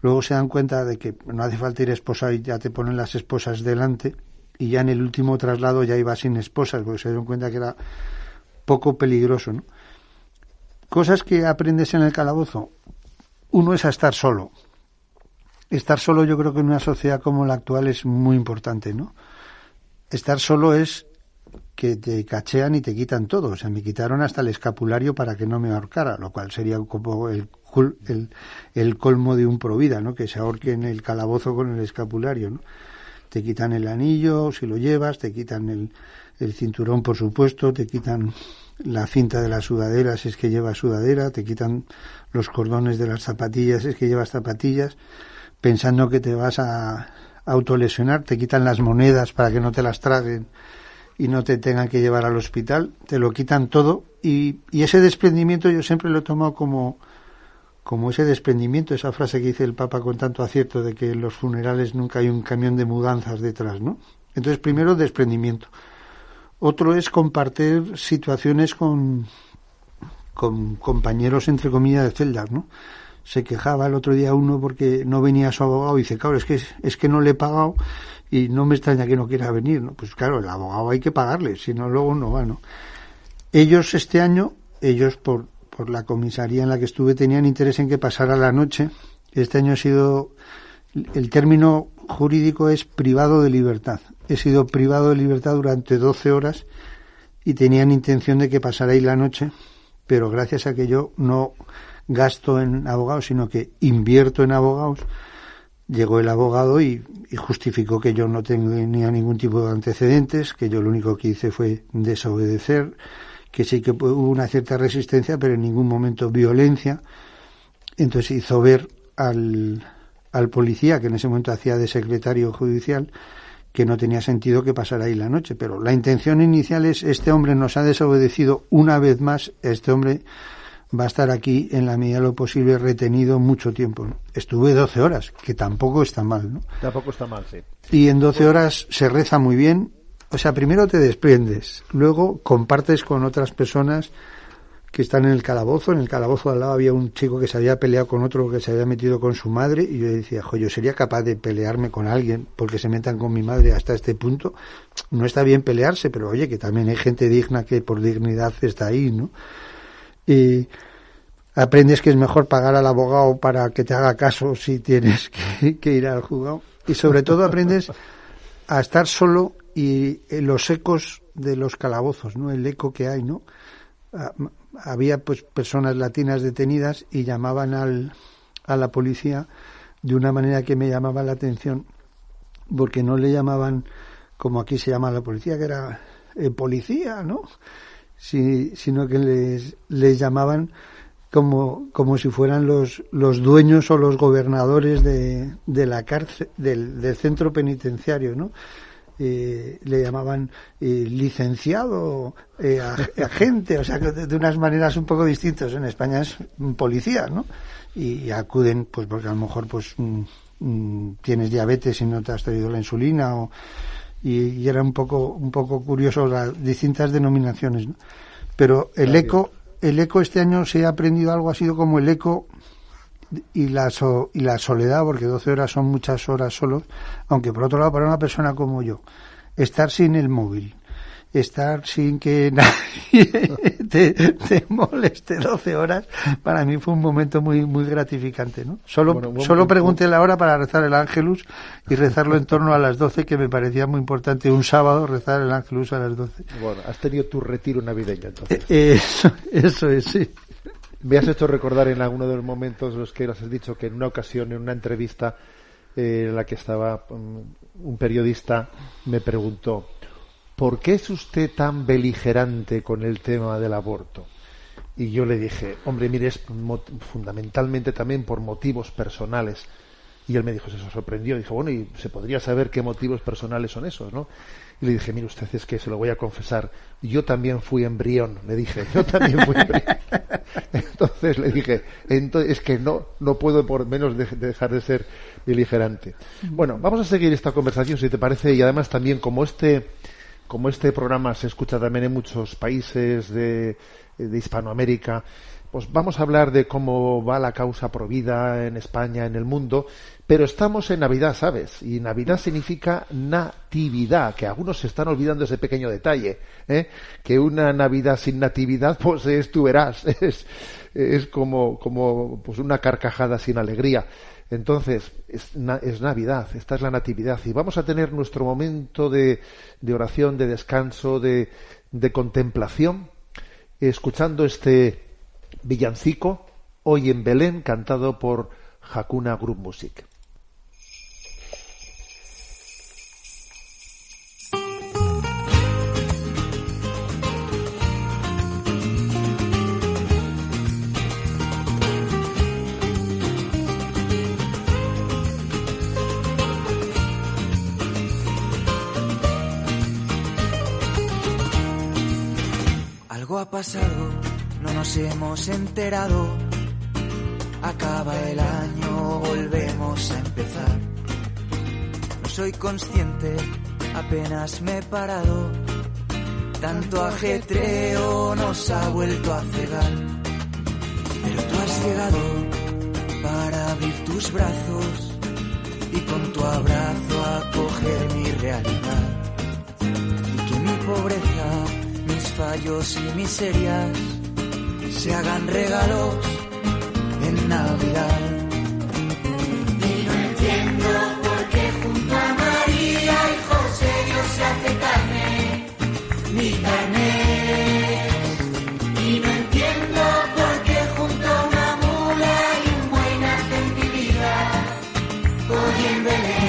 Luego se dan cuenta de que no hace falta ir esposado y ya te ponen las esposas delante, y ya en el último traslado ya iba sin esposas porque se dieron cuenta que era poco peligroso, ¿no? Cosas que aprendes en el calabozo. Uno es a estar solo. Estar solo, yo creo que en una sociedad como la actual es muy importante, ¿no? Estar solo es que te cachean y te quitan todo. O sea, me quitaron hasta el escapulario para que no me ahorcara, lo cual sería como el colmo de un provida, ¿no? Que se ahorque en el calabozo con el escapulario, ¿no? Te quitan el anillo si lo llevas, te quitan el cinturón, por supuesto, te quitan la cinta de la sudadera si es que llevas sudadera, te quitan los cordones de las zapatillas si es que llevas zapatillas, pensando que te vas a autolesionar, te quitan las monedas para que no te las traguen y no te tengan que llevar al hospital, te lo quitan todo, y ese desprendimiento yo siempre lo he tomado como ese desprendimiento, esa frase que dice el Papa con tanto acierto de que en los funerales nunca hay un camión de mudanzas detrás, ¿no? Entonces, primero, desprendimiento. Otro es compartir situaciones con compañeros, entre comillas, de celdas, ¿no? Se quejaba el otro día uno porque no venía su abogado y dice, claro, es que no le he pagado y no me extraña que no quiera venir, ¿no? Pues claro, el abogado hay que pagarle, si no luego no va, ¿no? Ellos este año, por la comisaría en la que estuve, tenían interés en que pasara la noche. Este año ha sido, el término jurídico es privado de libertad. He sido privado de libertad durante 12 horas y tenían intención de que pasara ahí la noche, pero gracias a que yo no gasto en abogados, sino que invierto en abogados, llegó el abogado y justificó que yo no tenía ningún tipo de antecedentes, que yo lo único que hice fue desobedecer, que sí que hubo una cierta resistencia, pero en ningún momento violencia. Entonces hizo ver al policía, que en ese momento hacía de secretario judicial, que no tenía sentido que pasara ahí la noche. Pero la intención inicial es, este hombre nos ha desobedecido una vez más, este hombre va a estar aquí en la medida de lo posible retenido mucho tiempo, ¿no? Estuve 12 horas, que tampoco está mal, ¿no? Tampoco está mal, sí. Y en 12 horas se reza muy bien. O sea, primero te desprendes, luego compartes con otras personas que están en el calabozo. En el calabozo de al lado había un chico que se había peleado con otro que se había metido con su madre, y yo decía, yo sería capaz de pelearme con alguien porque se metan con mi madre hasta este punto. No está bien pelearse, pero oye, que también hay gente digna que por dignidad está ahí, ¿no? Y aprendes que es mejor pagar al abogado para que te haga caso si tienes que ir al juzgado. Y sobre todo aprendes a estar solo y los ecos de los calabozos, ¿no? El eco que hay, ¿no? Había pues personas latinas detenidas y llamaban a la policía de una manera que me llamaba la atención, porque no le llamaban como aquí se llama a la policía, que era policía, ¿no? Sino que les llamaban como si fueran los dueños o los gobernadores de la cárcel, del centro penitenciario, ¿no? Le llamaban licenciado, agente, o sea, de unas maneras un poco distintas. En España es policía, ¿no? Y acuden, pues porque a lo mejor pues tienes diabetes y no te has traído la insulina, y era un poco curioso las distintas denominaciones, ¿no? Pero el eco este año, se ha aprendido algo, ha sido como el eco y la soledad, porque 12 horas son muchas horas solos, aunque por otro lado, para una persona como yo, estar sin el móvil, estar sin que nadie te moleste 12 horas, para mí fue un momento muy muy gratificante, ¿no? Solo pregunté la hora para rezar el Ángelus y rezarlo en torno a las 12, que me parecía muy importante un sábado rezar el Ángelus a las 12. Bueno, has tenido tu retiro navideño, entonces. Eso es, sí. Me has hecho recordar en alguno de los momentos en los que has dicho que en una ocasión, en una entrevista en la que estaba un periodista, me preguntó: ¿por qué es usted tan beligerante con el tema del aborto? Y yo le dije: hombre, mire, es fundamentalmente también por motivos personales. Y él me dijo, se sorprendió, dijo: bueno, y se podría saber qué motivos personales son esos, ¿no? Y le dije: mire usted, es que se lo voy a confesar, yo también fui embrión, le dije, yo también fui embrión. Entonces le dije, es que no puedo por menos dejar de ser beligerante. Bueno, vamos a seguir esta conversación, si te parece, y además también como este programa se escucha también en muchos países de Hispanoamérica, pues vamos a hablar de cómo va la causa provida en España, en el mundo, pero estamos en Navidad, ¿sabes? Y Navidad significa natividad, que algunos se están olvidando ese pequeño detalle, que una Navidad sin natividad, pues tú verás, es como pues una carcajada sin alegría. Entonces, es Navidad, esta es la Natividad, y vamos a tener nuestro momento de oración, de descanso, de contemplación, escuchando este villancico, Hoy en Belén, cantado por Hakuna Group Music. Algo ha pasado, no nos hemos enterado. Acaba el año, volvemos a empezar. No soy consciente, apenas me he parado. Tanto ajetreo nos ha vuelto a cegar. Pero tú has llegado para abrir tus brazos y con tu abrazo acoger mi realidad. Y que mi pobreza, mis fallos y miserias se hagan regalos en Navidad. Y no entiendo por qué junto a María y José Dios se hace carne, mi carne. Y no entiendo por qué junto a una mula y un buey nace en mi vida, hoy en Belén.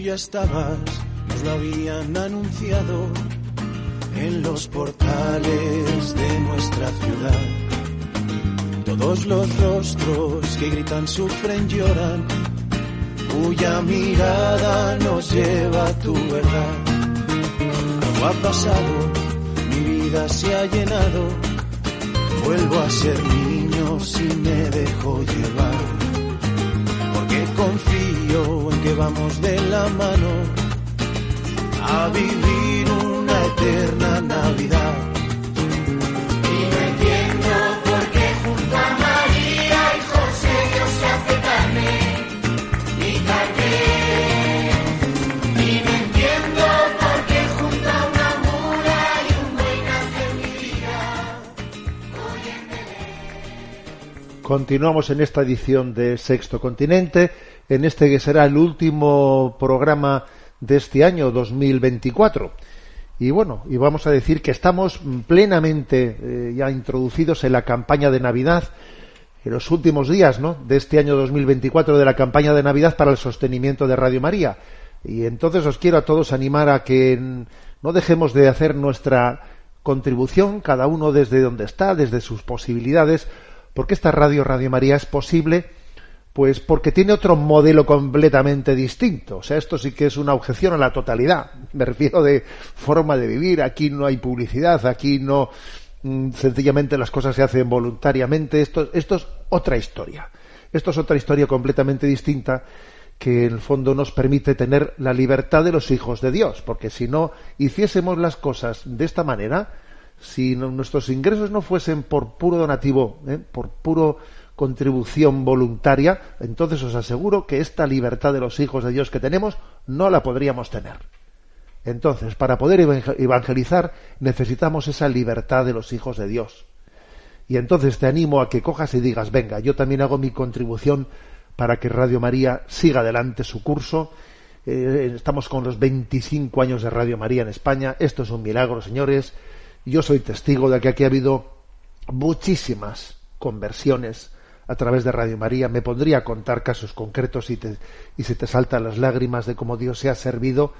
Ya estabas, nos lo habían anunciado en los portales de nuestra ciudad. Todos los rostros que gritan, sufren, lloran, cuya mirada nos lleva a tu verdad. Algo ha pasado, mi vida se ha llenado, vuelvo a ser niño si me dejo llevar. Porque confío en que vamos de la mano a vivir una eterna Navidad. Y no entiendo por qué junto a María y José Dios se hace carne, mi carne. Y no entiendo por qué junto a una mula y un buey nace en mi vida, hoy en Belén. Continuamos en esta edición de Sexto Continente, en este que será el último programa de este año 2024. Y bueno, y vamos a decir que estamos plenamente ya introducidos en la campaña de Navidad, en los últimos días, ¿no?, de este año 2024, de la campaña de Navidad para el sostenimiento de Radio María. Y entonces os quiero a todos animar a que no dejemos de hacer nuestra contribución, cada uno desde donde está, desde sus posibilidades, porque esta Radio María es posible, pues porque tiene otro modelo completamente distinto. O sea, esto sí que es una objeción a la totalidad. Me refiero de forma de vivir. Aquí no hay publicidad, aquí no, sencillamente las cosas se hacen voluntariamente. Esto es otra historia. Esto es otra historia completamente distinta, que en el fondo nos permite tener la libertad de los hijos de Dios, porque si no hiciésemos las cosas de esta manera, si nuestros ingresos no fuesen por puro donativo, por puro contribución voluntaria, entonces os aseguro que esta libertad de los hijos de Dios que tenemos no la podríamos tener. Entonces, para poder evangelizar necesitamos esa libertad de los hijos de Dios. Y entonces te animo a que cojas y digas, venga, yo también hago mi contribución para que Radio María siga adelante su curso. Estamos con los 25 años de Radio María en España. Esto es un milagro, señores. Yo soy testigo de que aquí ha habido muchísimas conversiones a través de Radio María. Me pondría a contar casos concretos y se te saltan las lágrimas de cómo Dios se ha servido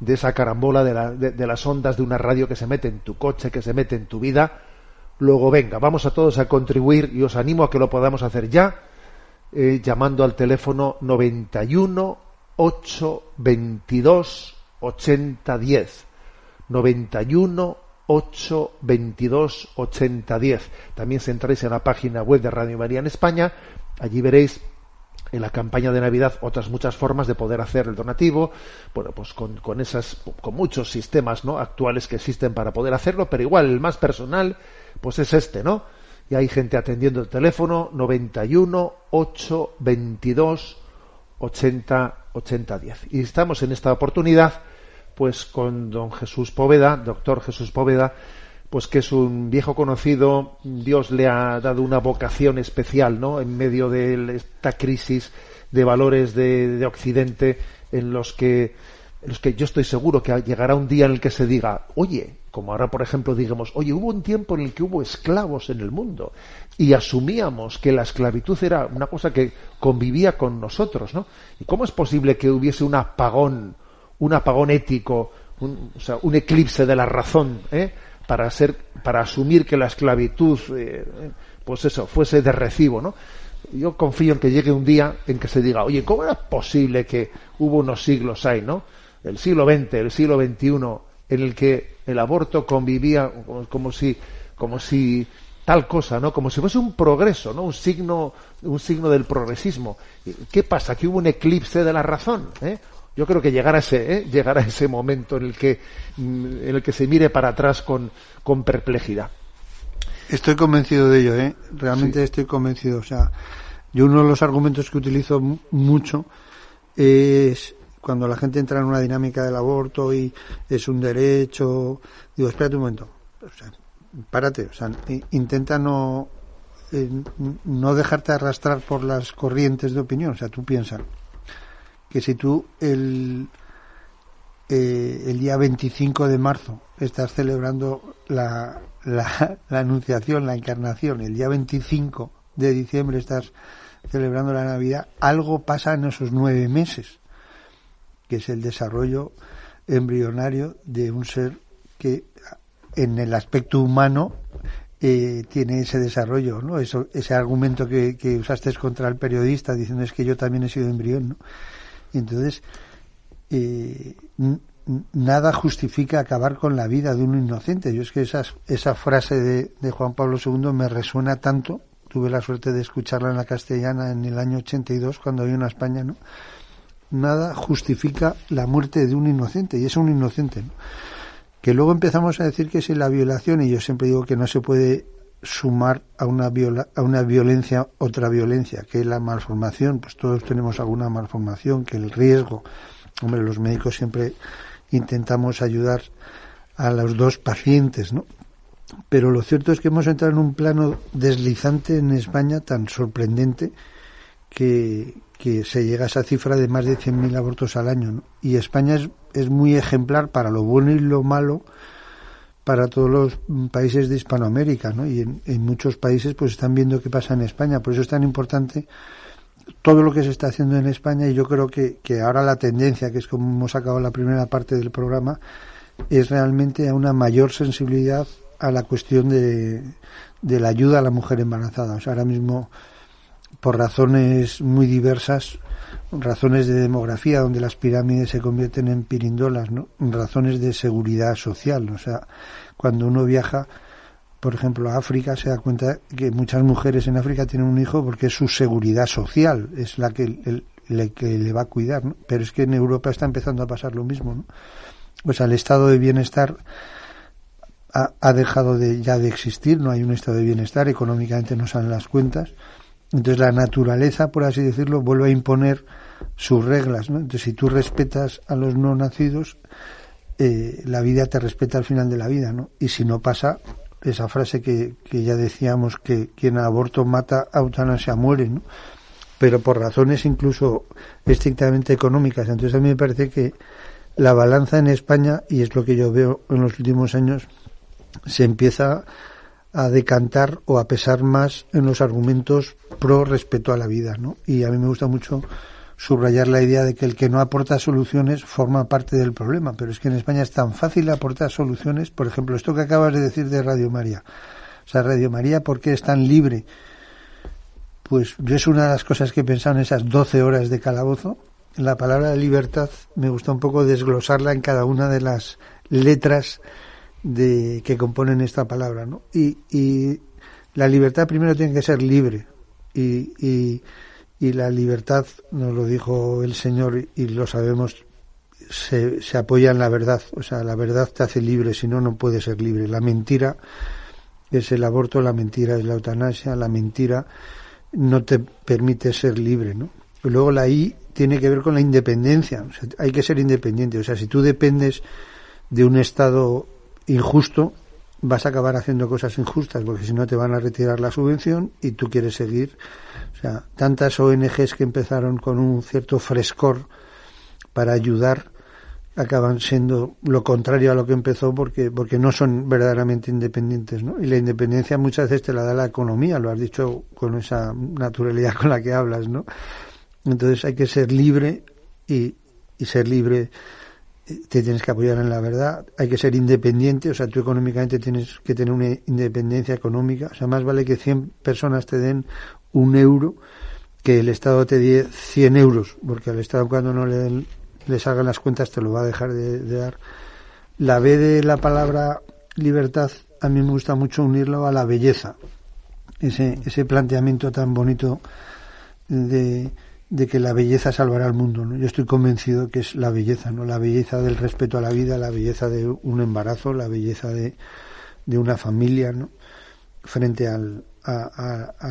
de esa carambola de las ondas de una radio que se mete en tu coche, que se mete en tu vida. Luego, venga, vamos a todos a contribuir y os animo a que lo podamos hacer ya, llamando al teléfono 91 822 8010, 91 822 8010. También si entráis en la página web de Radio María en España, allí veréis en la campaña de Navidad otras muchas formas de poder hacer el donativo. Bueno, pues con muchos sistemas, ¿no?, actuales que existen para poder hacerlo, pero igual el más personal pues es este, ¿no? Y hay gente atendiendo el teléfono 91 822 8010. Y estamos en esta oportunidad pues con don Jesús Poveda, doctor Jesús Poveda, pues que es un viejo conocido. Dios le ha dado una vocación especial, ¿no?, en medio de esta crisis de valores de Occidente, en los que yo estoy seguro que llegará un día en el que se diga, oye, como ahora por ejemplo digamos, oye, hubo un tiempo en el que hubo esclavos en el mundo y asumíamos que la esclavitud era una cosa que convivía con nosotros, ¿no? ¿Y cómo es posible que hubiese un apagón ético, un eclipse de la razón, para asumir que la esclavitud, pues eso, fuese de recibo, ¿no? Yo confío en que llegue un día en que se diga, oye, ¿cómo era posible que hubo unos siglos ahí, ¿no?, el siglo XX, el siglo XXI, en el que el aborto convivía como si tal cosa, ¿no?, como si fuese un progreso, ¿no?, un signo del progresismo? ¿Qué pasa? ¿Que hubo un eclipse de la razón? Yo creo que llegará ese momento en el que se mire para atrás con perplejidad. Estoy convencido de ello, realmente sí. Estoy convencido. O sea, yo uno de los argumentos que utilizo mucho es cuando la gente entra en una dinámica del aborto y es un derecho. Digo, espérate un momento, o sea, párate, o sea, intenta no dejarte arrastrar por las corrientes de opinión. O sea, tú piensas que si tú el día 25 de marzo estás celebrando la Anunciación, la Encarnación, el día 25 de diciembre estás celebrando la Navidad, algo pasa en esos 9 meses, que es el desarrollo embrionario de un ser que en el aspecto humano tiene ese desarrollo, ¿no? Ese argumento que usaste contra el periodista diciendo es que yo también he sido embrión, ¿no? Y entonces nada justifica acabar con la vida de un inocente. Yo es que esa frase de Juan Pablo II me resuena tanto. Tuve la suerte de escucharla en la castellana en el año 82 cuando vino a España, ¿no? Nada justifica la muerte de un inocente, y es un inocente, ¿no? Que luego empezamos a decir que es la violación, y yo siempre digo que no se puede sumar a una violencia otra violencia, que es la malformación. Pues todos tenemos alguna malformación, que el riesgo, hombre, los médicos siempre intentamos ayudar a los dos pacientes, ¿no? Pero lo cierto es que hemos entrado en un plano deslizante en España tan sorprendente que se llega a esa cifra de más de 100.000 abortos al año, ¿no? Y España es muy ejemplar para lo bueno y lo malo para todos los países de Hispanoamérica, ¿no? Y en muchos países pues están viendo qué pasa en España. Por eso es tan importante todo lo que se está haciendo en España, y yo creo que ahora la tendencia, que es como hemos sacado la primera parte del programa, es realmente a una mayor sensibilidad a la cuestión de la ayuda a la mujer embarazada. O sea, ahora mismo, por razones muy diversas, razones de demografía, donde las pirámides se convierten en pirindolas, ¿no? Razones de seguridad social. O sea, cuando uno viaja, por ejemplo, a África, se da cuenta que muchas mujeres en África tienen un hijo porque es su seguridad social, es la que le va a cuidar, ¿no? Pero es que en Europa está empezando a pasar lo mismo, ¿no? O sea, el estado de bienestar ha dejado ya de existir, no hay un estado de bienestar, económicamente no salen las cuentas. Entonces la naturaleza, por así decirlo, vuelve a imponer sus reglas, ¿no? Entonces, si tú respetas a los no nacidos, la vida te respeta al final de la vida, ¿no? Y si no pasa esa frase que ya decíamos, que quien aborto mata, eutanasia muere, ¿no? Pero por razones incluso estrictamente económicas. Entonces a mí me parece que la balanza en España, y es lo que yo veo en los últimos años, se empieza a decantar o a pesar más en los argumentos pro respeto a la vida, ¿no? Y a mí me gusta mucho subrayar la idea de que el que no aporta soluciones forma parte del problema, pero es que en España es tan fácil aportar soluciones. Por ejemplo, esto que acabas de decir de Radio María. O sea, Radio María, ¿por qué es tan libre? Pues yo, es una de las cosas que he pensado en esas 12 horas de calabozo. La palabra libertad me gusta un poco desglosarla en cada una de las letras que componen esta palabra, ¿no? Y la libertad primero tiene que ser libre, y la libertad, nos lo dijo el Señor y lo sabemos, se apoya en la verdad. O sea, la verdad te hace libre, si no, no puedes ser libre. La mentira es el aborto, la mentira es la eutanasia, la mentira no te permite ser libre, ¿no? Y luego la I tiene que ver con la independencia. O sea, hay que ser independiente. O sea, si tú dependes de un Estado injusto, vas a acabar haciendo cosas injustas, porque si no te van a retirar la subvención y tú quieres seguir. O sea, tantas ONGs que empezaron con un cierto frescor para ayudar acaban siendo lo contrario a lo que empezó, porque no son verdaderamente independientes, ¿no? Y la independencia muchas veces te la da la economía, lo has dicho con esa naturalidad con la que hablas, ¿no? Entonces hay que ser libre, y ser libre te tienes que apoyar en la verdad. Hay que ser independiente, o sea, tú económicamente tienes que tener una independencia económica. O sea, más vale que 100 personas te den 1 euro que el Estado te dé 100 euros, porque al Estado, cuando no le salgan las cuentas, te lo va a dejar de dar. La B de la palabra libertad, a mí me gusta mucho unirlo a la belleza. Ese planteamiento tan bonito de que la belleza salvará al mundo, ¿no? Yo estoy convencido que es la belleza, ¿no? La belleza del respeto a la vida, la belleza de un embarazo, la belleza de una familia, ¿no? Frente a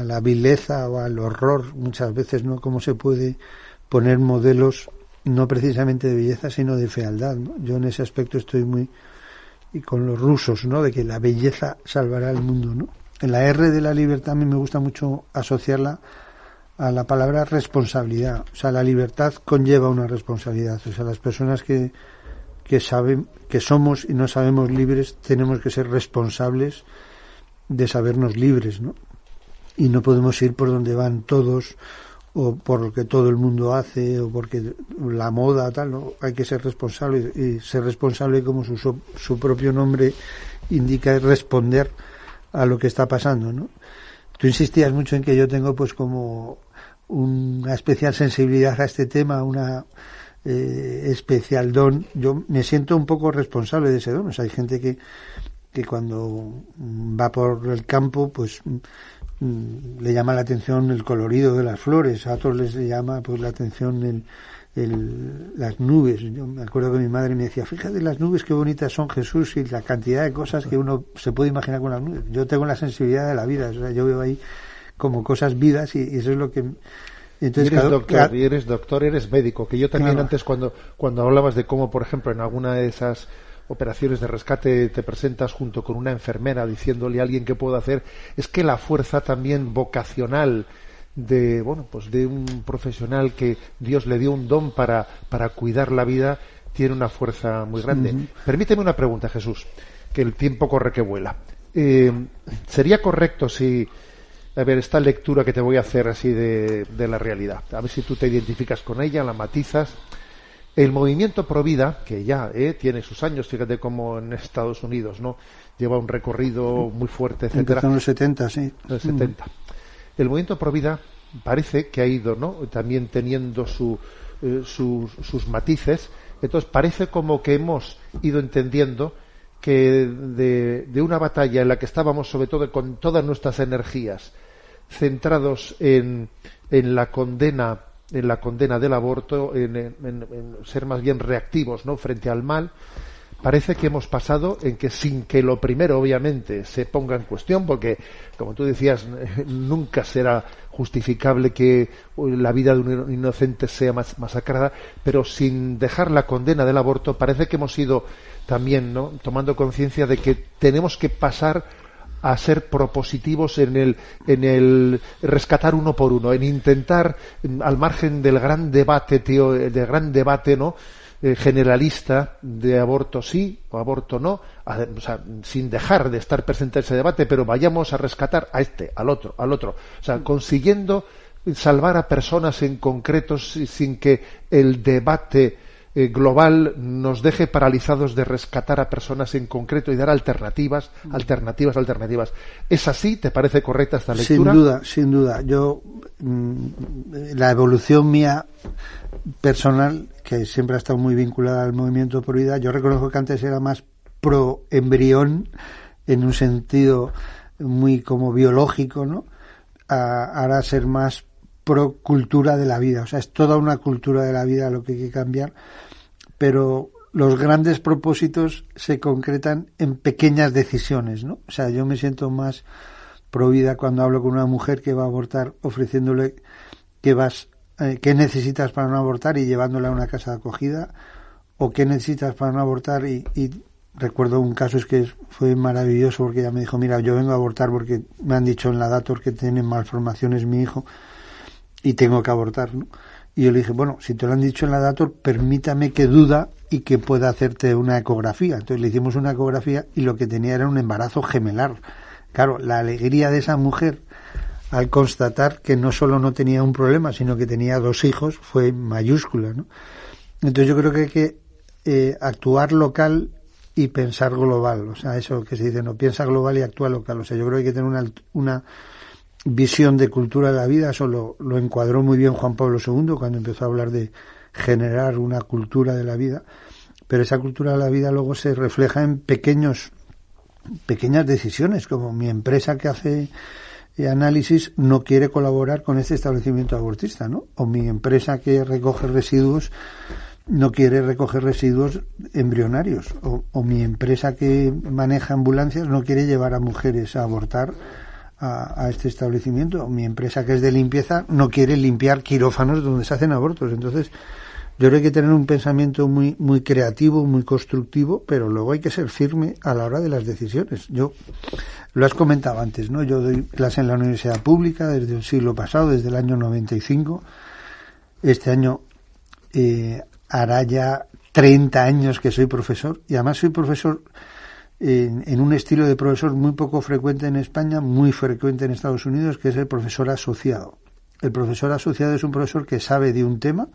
la vileza o al horror, muchas veces, ¿no? Cómo se puede poner modelos no precisamente de belleza, sino de fealdad, ¿no? Yo en ese aspecto estoy muy y con los rusos, ¿no? De que la belleza salvará al mundo, ¿no? En la R de la libertad a mí me gusta mucho asociarla a la palabra responsabilidad. O sea, la libertad conlleva una responsabilidad. O sea, las personas que saben que somos y no sabemos libres, tenemos que ser responsables de sabernos libres, ¿no? Y no podemos ir por donde van todos, o por lo que todo el mundo hace, o porque la moda, tal, ¿no? Hay que ser responsable, y ser responsable, como su propio nombre indica, es responder a lo que está pasando, ¿no? Tú insistías mucho en que yo tengo pues como una especial sensibilidad a este tema, una especial don. Yo me siento un poco responsable de ese don. O sea, hay gente que cuando va por el campo pues le llama la atención el colorido de las flores, a otros les llama pues la atención las nubes. Yo me acuerdo que mi madre me decía, fíjate las nubes, qué bonitas son, Jesús, y la cantidad de cosas que uno se puede imaginar con las nubes. Yo tengo la sensibilidad de la vida, o sea, yo veo ahí como cosas vivas, y eso es lo que... Entonces, eres doctor, eres médico, que yo también, claro. Antes cuando hablabas de cómo, por ejemplo, en alguna de esas operaciones de rescate te presentas junto con una enfermera diciéndole a alguien qué puedo hacer, es que la fuerza también vocacional de un profesional que Dios le dio un don para cuidar la vida, tiene una fuerza muy grande. Permíteme una pregunta, Jesús, que el tiempo corre que vuela. ¿Sería correcto si, a ver, esta lectura que te voy a hacer así de la realidad, a ver si tú te identificas con ella, la matizas? El movimiento Provida, que ya tiene sus años, fíjate cómo en Estados Unidos, ¿no?, lleva un recorrido muy fuerte, etcétera. Empezó en los 70, sí. Los 70. El movimiento Provida parece que ha ido, ¿no?, también teniendo sus matices. Entonces parece como que hemos ido entendiendo que de una batalla en la que estábamos, sobre todo con todas nuestras energías centrados en la condena del aborto, en ser más bien reactivos, ¿no?, frente al mal, parece que hemos pasado en que, sin que lo primero obviamente se ponga en cuestión, porque como tú decías, nunca será justificable que la vida de un inocente sea masacrada, pero sin dejar la condena del aborto, parece que hemos ido también, ¿no?, tomando conciencia de que tenemos que pasar a ser propositivos en el rescatar uno por uno, en intentar, al margen del gran debate, ¿no?, generalista de aborto sí o aborto no, o sea, sin dejar de estar presente ese debate, pero vayamos a rescatar a este, al otro, o sea, consiguiendo salvar a personas en concreto sin que el debate global nos deje paralizados de rescatar a personas en concreto y dar alternativas. ¿Es así? ¿Te parece correcta esta lectura? Sin duda. Yo, la evolución mía personal, que siempre ha estado muy vinculada al movimiento Provida, yo reconozco que antes era más pro embrión, en un sentido muy como biológico, ¿no?, ahora ser más pro cultura de la vida. O sea, es toda una cultura de la vida lo que hay que cambiar, pero los grandes propósitos se concretan en pequeñas decisiones, ¿no? O sea, yo me siento más pro vida cuando hablo con una mujer que va a abortar, ofreciéndole qué necesitas para no abortar y llevándola a una casa de acogida, o qué necesitas para no abortar y recuerdo un caso, es que fue maravilloso, porque ella me dijo, mira, yo vengo a abortar porque me han dicho en la Dator que tiene malformaciones mi hijo y tengo que abortar, ¿no? Y yo le dije, bueno, si te lo han dicho en la Dator, permítame que duda y que pueda hacerte una ecografía. Entonces le hicimos una ecografía y lo que tenía era un embarazo gemelar. Claro, la alegría de esa mujer al constatar que no solo no tenía un problema, sino que tenía 2 hijos, fue mayúscula, ¿no? Entonces yo creo que hay que actuar local y pensar global. O sea, eso que se dice, no, piensa global y actúa local. O sea, yo creo que hay que tener una visión de cultura de la vida. Eso lo encuadró muy bien Juan Pablo II cuando empezó a hablar de generar una cultura de la vida, pero esa cultura de la vida luego se refleja en pequeñas decisiones, como mi empresa que hace análisis no quiere colaborar con este establecimiento abortista, ¿no? O mi empresa que recoge residuos no quiere recoger residuos embrionarios, o mi empresa que maneja ambulancias no quiere llevar a mujeres a abortar a este establecimiento, mi empresa que es de limpieza no quiere limpiar quirófanos donde se hacen abortos. Entonces yo creo que hay que tener un pensamiento muy, muy creativo, muy constructivo, pero luego hay que ser firme a la hora de las decisiones. Yo lo has comentado antes, ¿no? Yo doy clase en la universidad pública desde el siglo pasado, desde el año 95. Este año hará ya 30 años que soy profesor, y además soy profesor en un estilo de profesor muy poco frecuente en España, muy frecuente en Estados Unidos, que es el profesor asociado. El profesor asociado es un profesor que sabe de un tema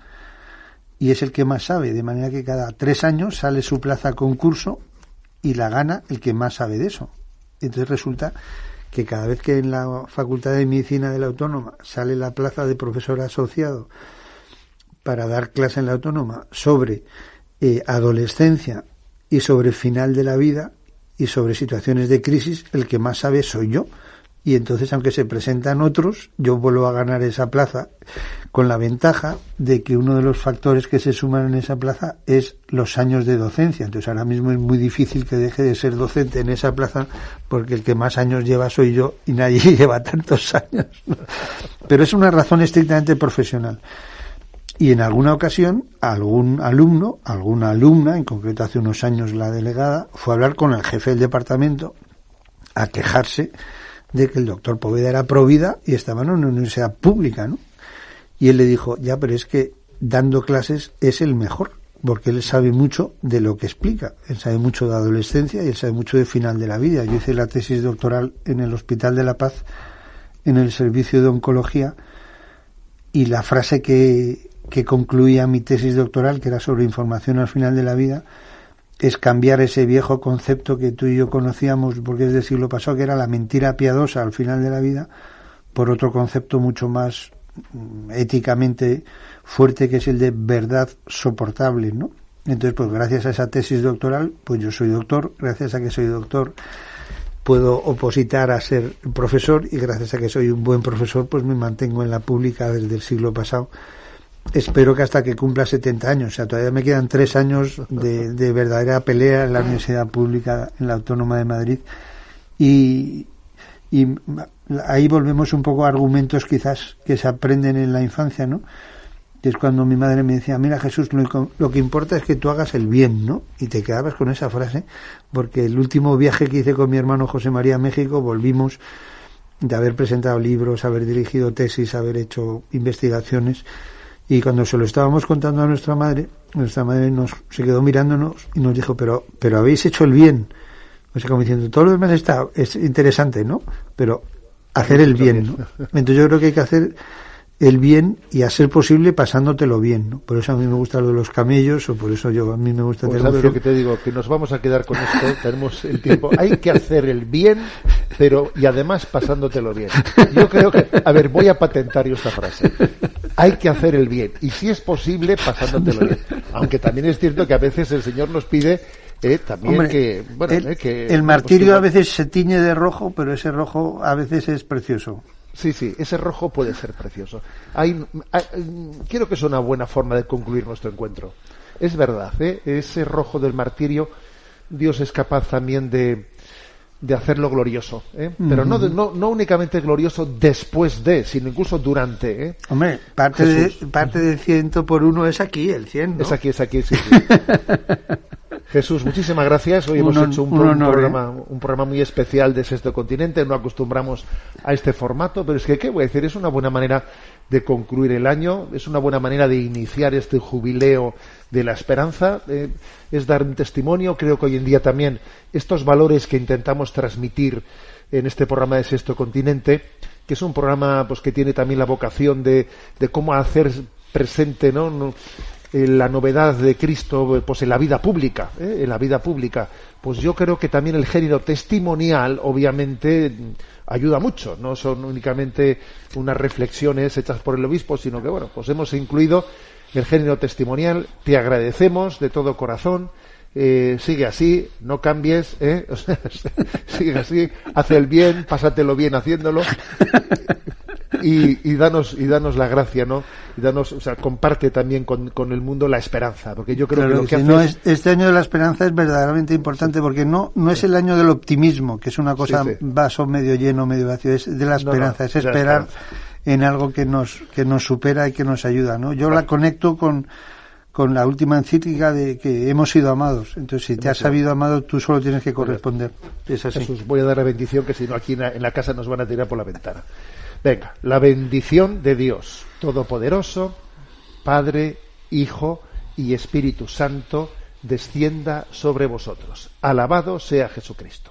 y es el que más sabe, de manera que cada 3 años sale su plaza a concurso y la gana el que más sabe de eso. Entonces resulta que cada vez que en la Facultad de Medicina de la Autónoma sale la plaza de profesor asociado para dar clase en la Autónoma sobre adolescencia y sobre final de la vida y sobre situaciones de crisis, el que más sabe soy yo. Y entonces, aunque se presentan otros, yo vuelvo a ganar esa plaza, con la ventaja de que uno de los factores que se suman en esa plaza es los años de docencia. Entonces ahora mismo es muy difícil que deje de ser docente en esa plaza, porque el que más años lleva soy yo y nadie lleva tantos años. Pero es una razón estrictamente profesional. Y en alguna ocasión, algún alumno, alguna alumna, en concreto hace unos años la delegada, fue a hablar con el jefe del departamento a quejarse de que el doctor Poveda era provida y estaba en una universidad pública, ¿no? Y él le dijo, ya, pero es que dando clases es el mejor, porque él sabe mucho de lo que explica. Él sabe mucho de adolescencia y él sabe mucho de final de la vida. Yo hice la tesis doctoral en el Hospital de la Paz, en el servicio de oncología, y la frase que concluía mi tesis doctoral, que era sobre información al final de la vida, es cambiar ese viejo concepto que tú y yo conocíamos, porque es del siglo pasado, que era la mentira piadosa al final de la vida, por otro concepto mucho más éticamente fuerte, que es el de verdad soportable, ¿no? Entonces, pues gracias a esa tesis doctoral, pues yo soy doctor. Gracias a que soy doctor puedo opositar a ser profesor, y gracias a que soy un buen profesor, pues me mantengo en la pública desde el siglo pasado. Espero que hasta que cumpla 70 años, o sea, todavía me quedan 3 años de verdadera pelea en la universidad pública, en la Autónoma de Madrid, y ahí volvemos un poco a argumentos quizás que se aprenden en la infancia, ¿no? Que es cuando mi madre me decía, mira Jesús, lo que importa es que tú hagas el bien, ¿no? Y te quedabas con esa frase, porque el último viaje que hice con mi hermano José María a México, volvimos de haber presentado libros, haber dirigido tesis, haber hecho investigaciones, y cuando se lo estábamos contando a nuestra madre se quedó mirándonos y nos dijo, pero habéis hecho el bien. O sea, como diciendo, todo lo demás es interesante, ¿no? Pero hacer el bien, ¿no? Entonces yo creo que hay que hacer el bien, y a ser posible pasándotelo bien, ¿no? Por eso a mí me gusta lo de los camellos, o por eso a mí me gusta... Pues sabes lo que te digo, que nos vamos a quedar con esto, tenemos el tiempo. Hay que hacer el bien, y además pasándotelo bien. Yo creo que, voy a patentar yo esta frase. Hay que hacer el bien, y si es posible, pasándotelo bien. Aunque también es cierto que a veces el Señor nos pide también, hombre, el martirio a veces se tiñe de rojo, pero ese rojo a veces es precioso. Sí, ese rojo puede ser precioso. Creo que es una buena forma de concluir nuestro encuentro. Es verdad, ese rojo del martirio, Dios es capaz también de hacerlo glorioso, pero no únicamente glorioso después de, sino incluso durante. Hombre, parte de 100 por 1 es aquí, el 100, ¿no? Es aquí, sí. Jesús, muchísimas gracias. Hoy hemos hecho un programa muy especial de Sexto Continente. No acostumbramos a este formato, pero es que, ¿qué voy a decir? Es una buena manera de concluir el año, es una buena manera de iniciar este jubileo de la esperanza, es dar un testimonio. Creo que hoy en día también estos valores que intentamos transmitir en este programa de Sexto Continente, que es un programa pues que tiene también la vocación de cómo hacer presente, ¿no? La novedad de Cristo pues en la vida pública, pues yo creo que también el género testimonial obviamente ayuda mucho. No son únicamente unas reflexiones hechas por el obispo, sino que pues hemos incluido el género testimonial. Te agradecemos de todo corazón. Sigue así, no cambies, o sea, sigue así, haz el bien, pásatelo bien haciéndolo. Y danos la gracia, ¿no? Y danos, o sea, comparte también con el mundo la esperanza, porque yo creo que lo que hace este año de la esperanza es verdaderamente importante, porque no es el año del optimismo, que es una cosa vaso medio lleno, medio vacío, es de la esperanza, es esperar en algo que nos supera y que nos ayuda, ¿no? Yo la conecto con la última encíclica de que hemos sido amados. Entonces, si te has sabido amado, tú solo tienes que corresponder. Es así. Jesús, voy a dar la bendición, que si no aquí en la casa nos van a tirar por la ventana. Venga, la bendición de Dios Todopoderoso, Padre, Hijo y Espíritu Santo, descienda sobre vosotros. Alabado sea Jesucristo.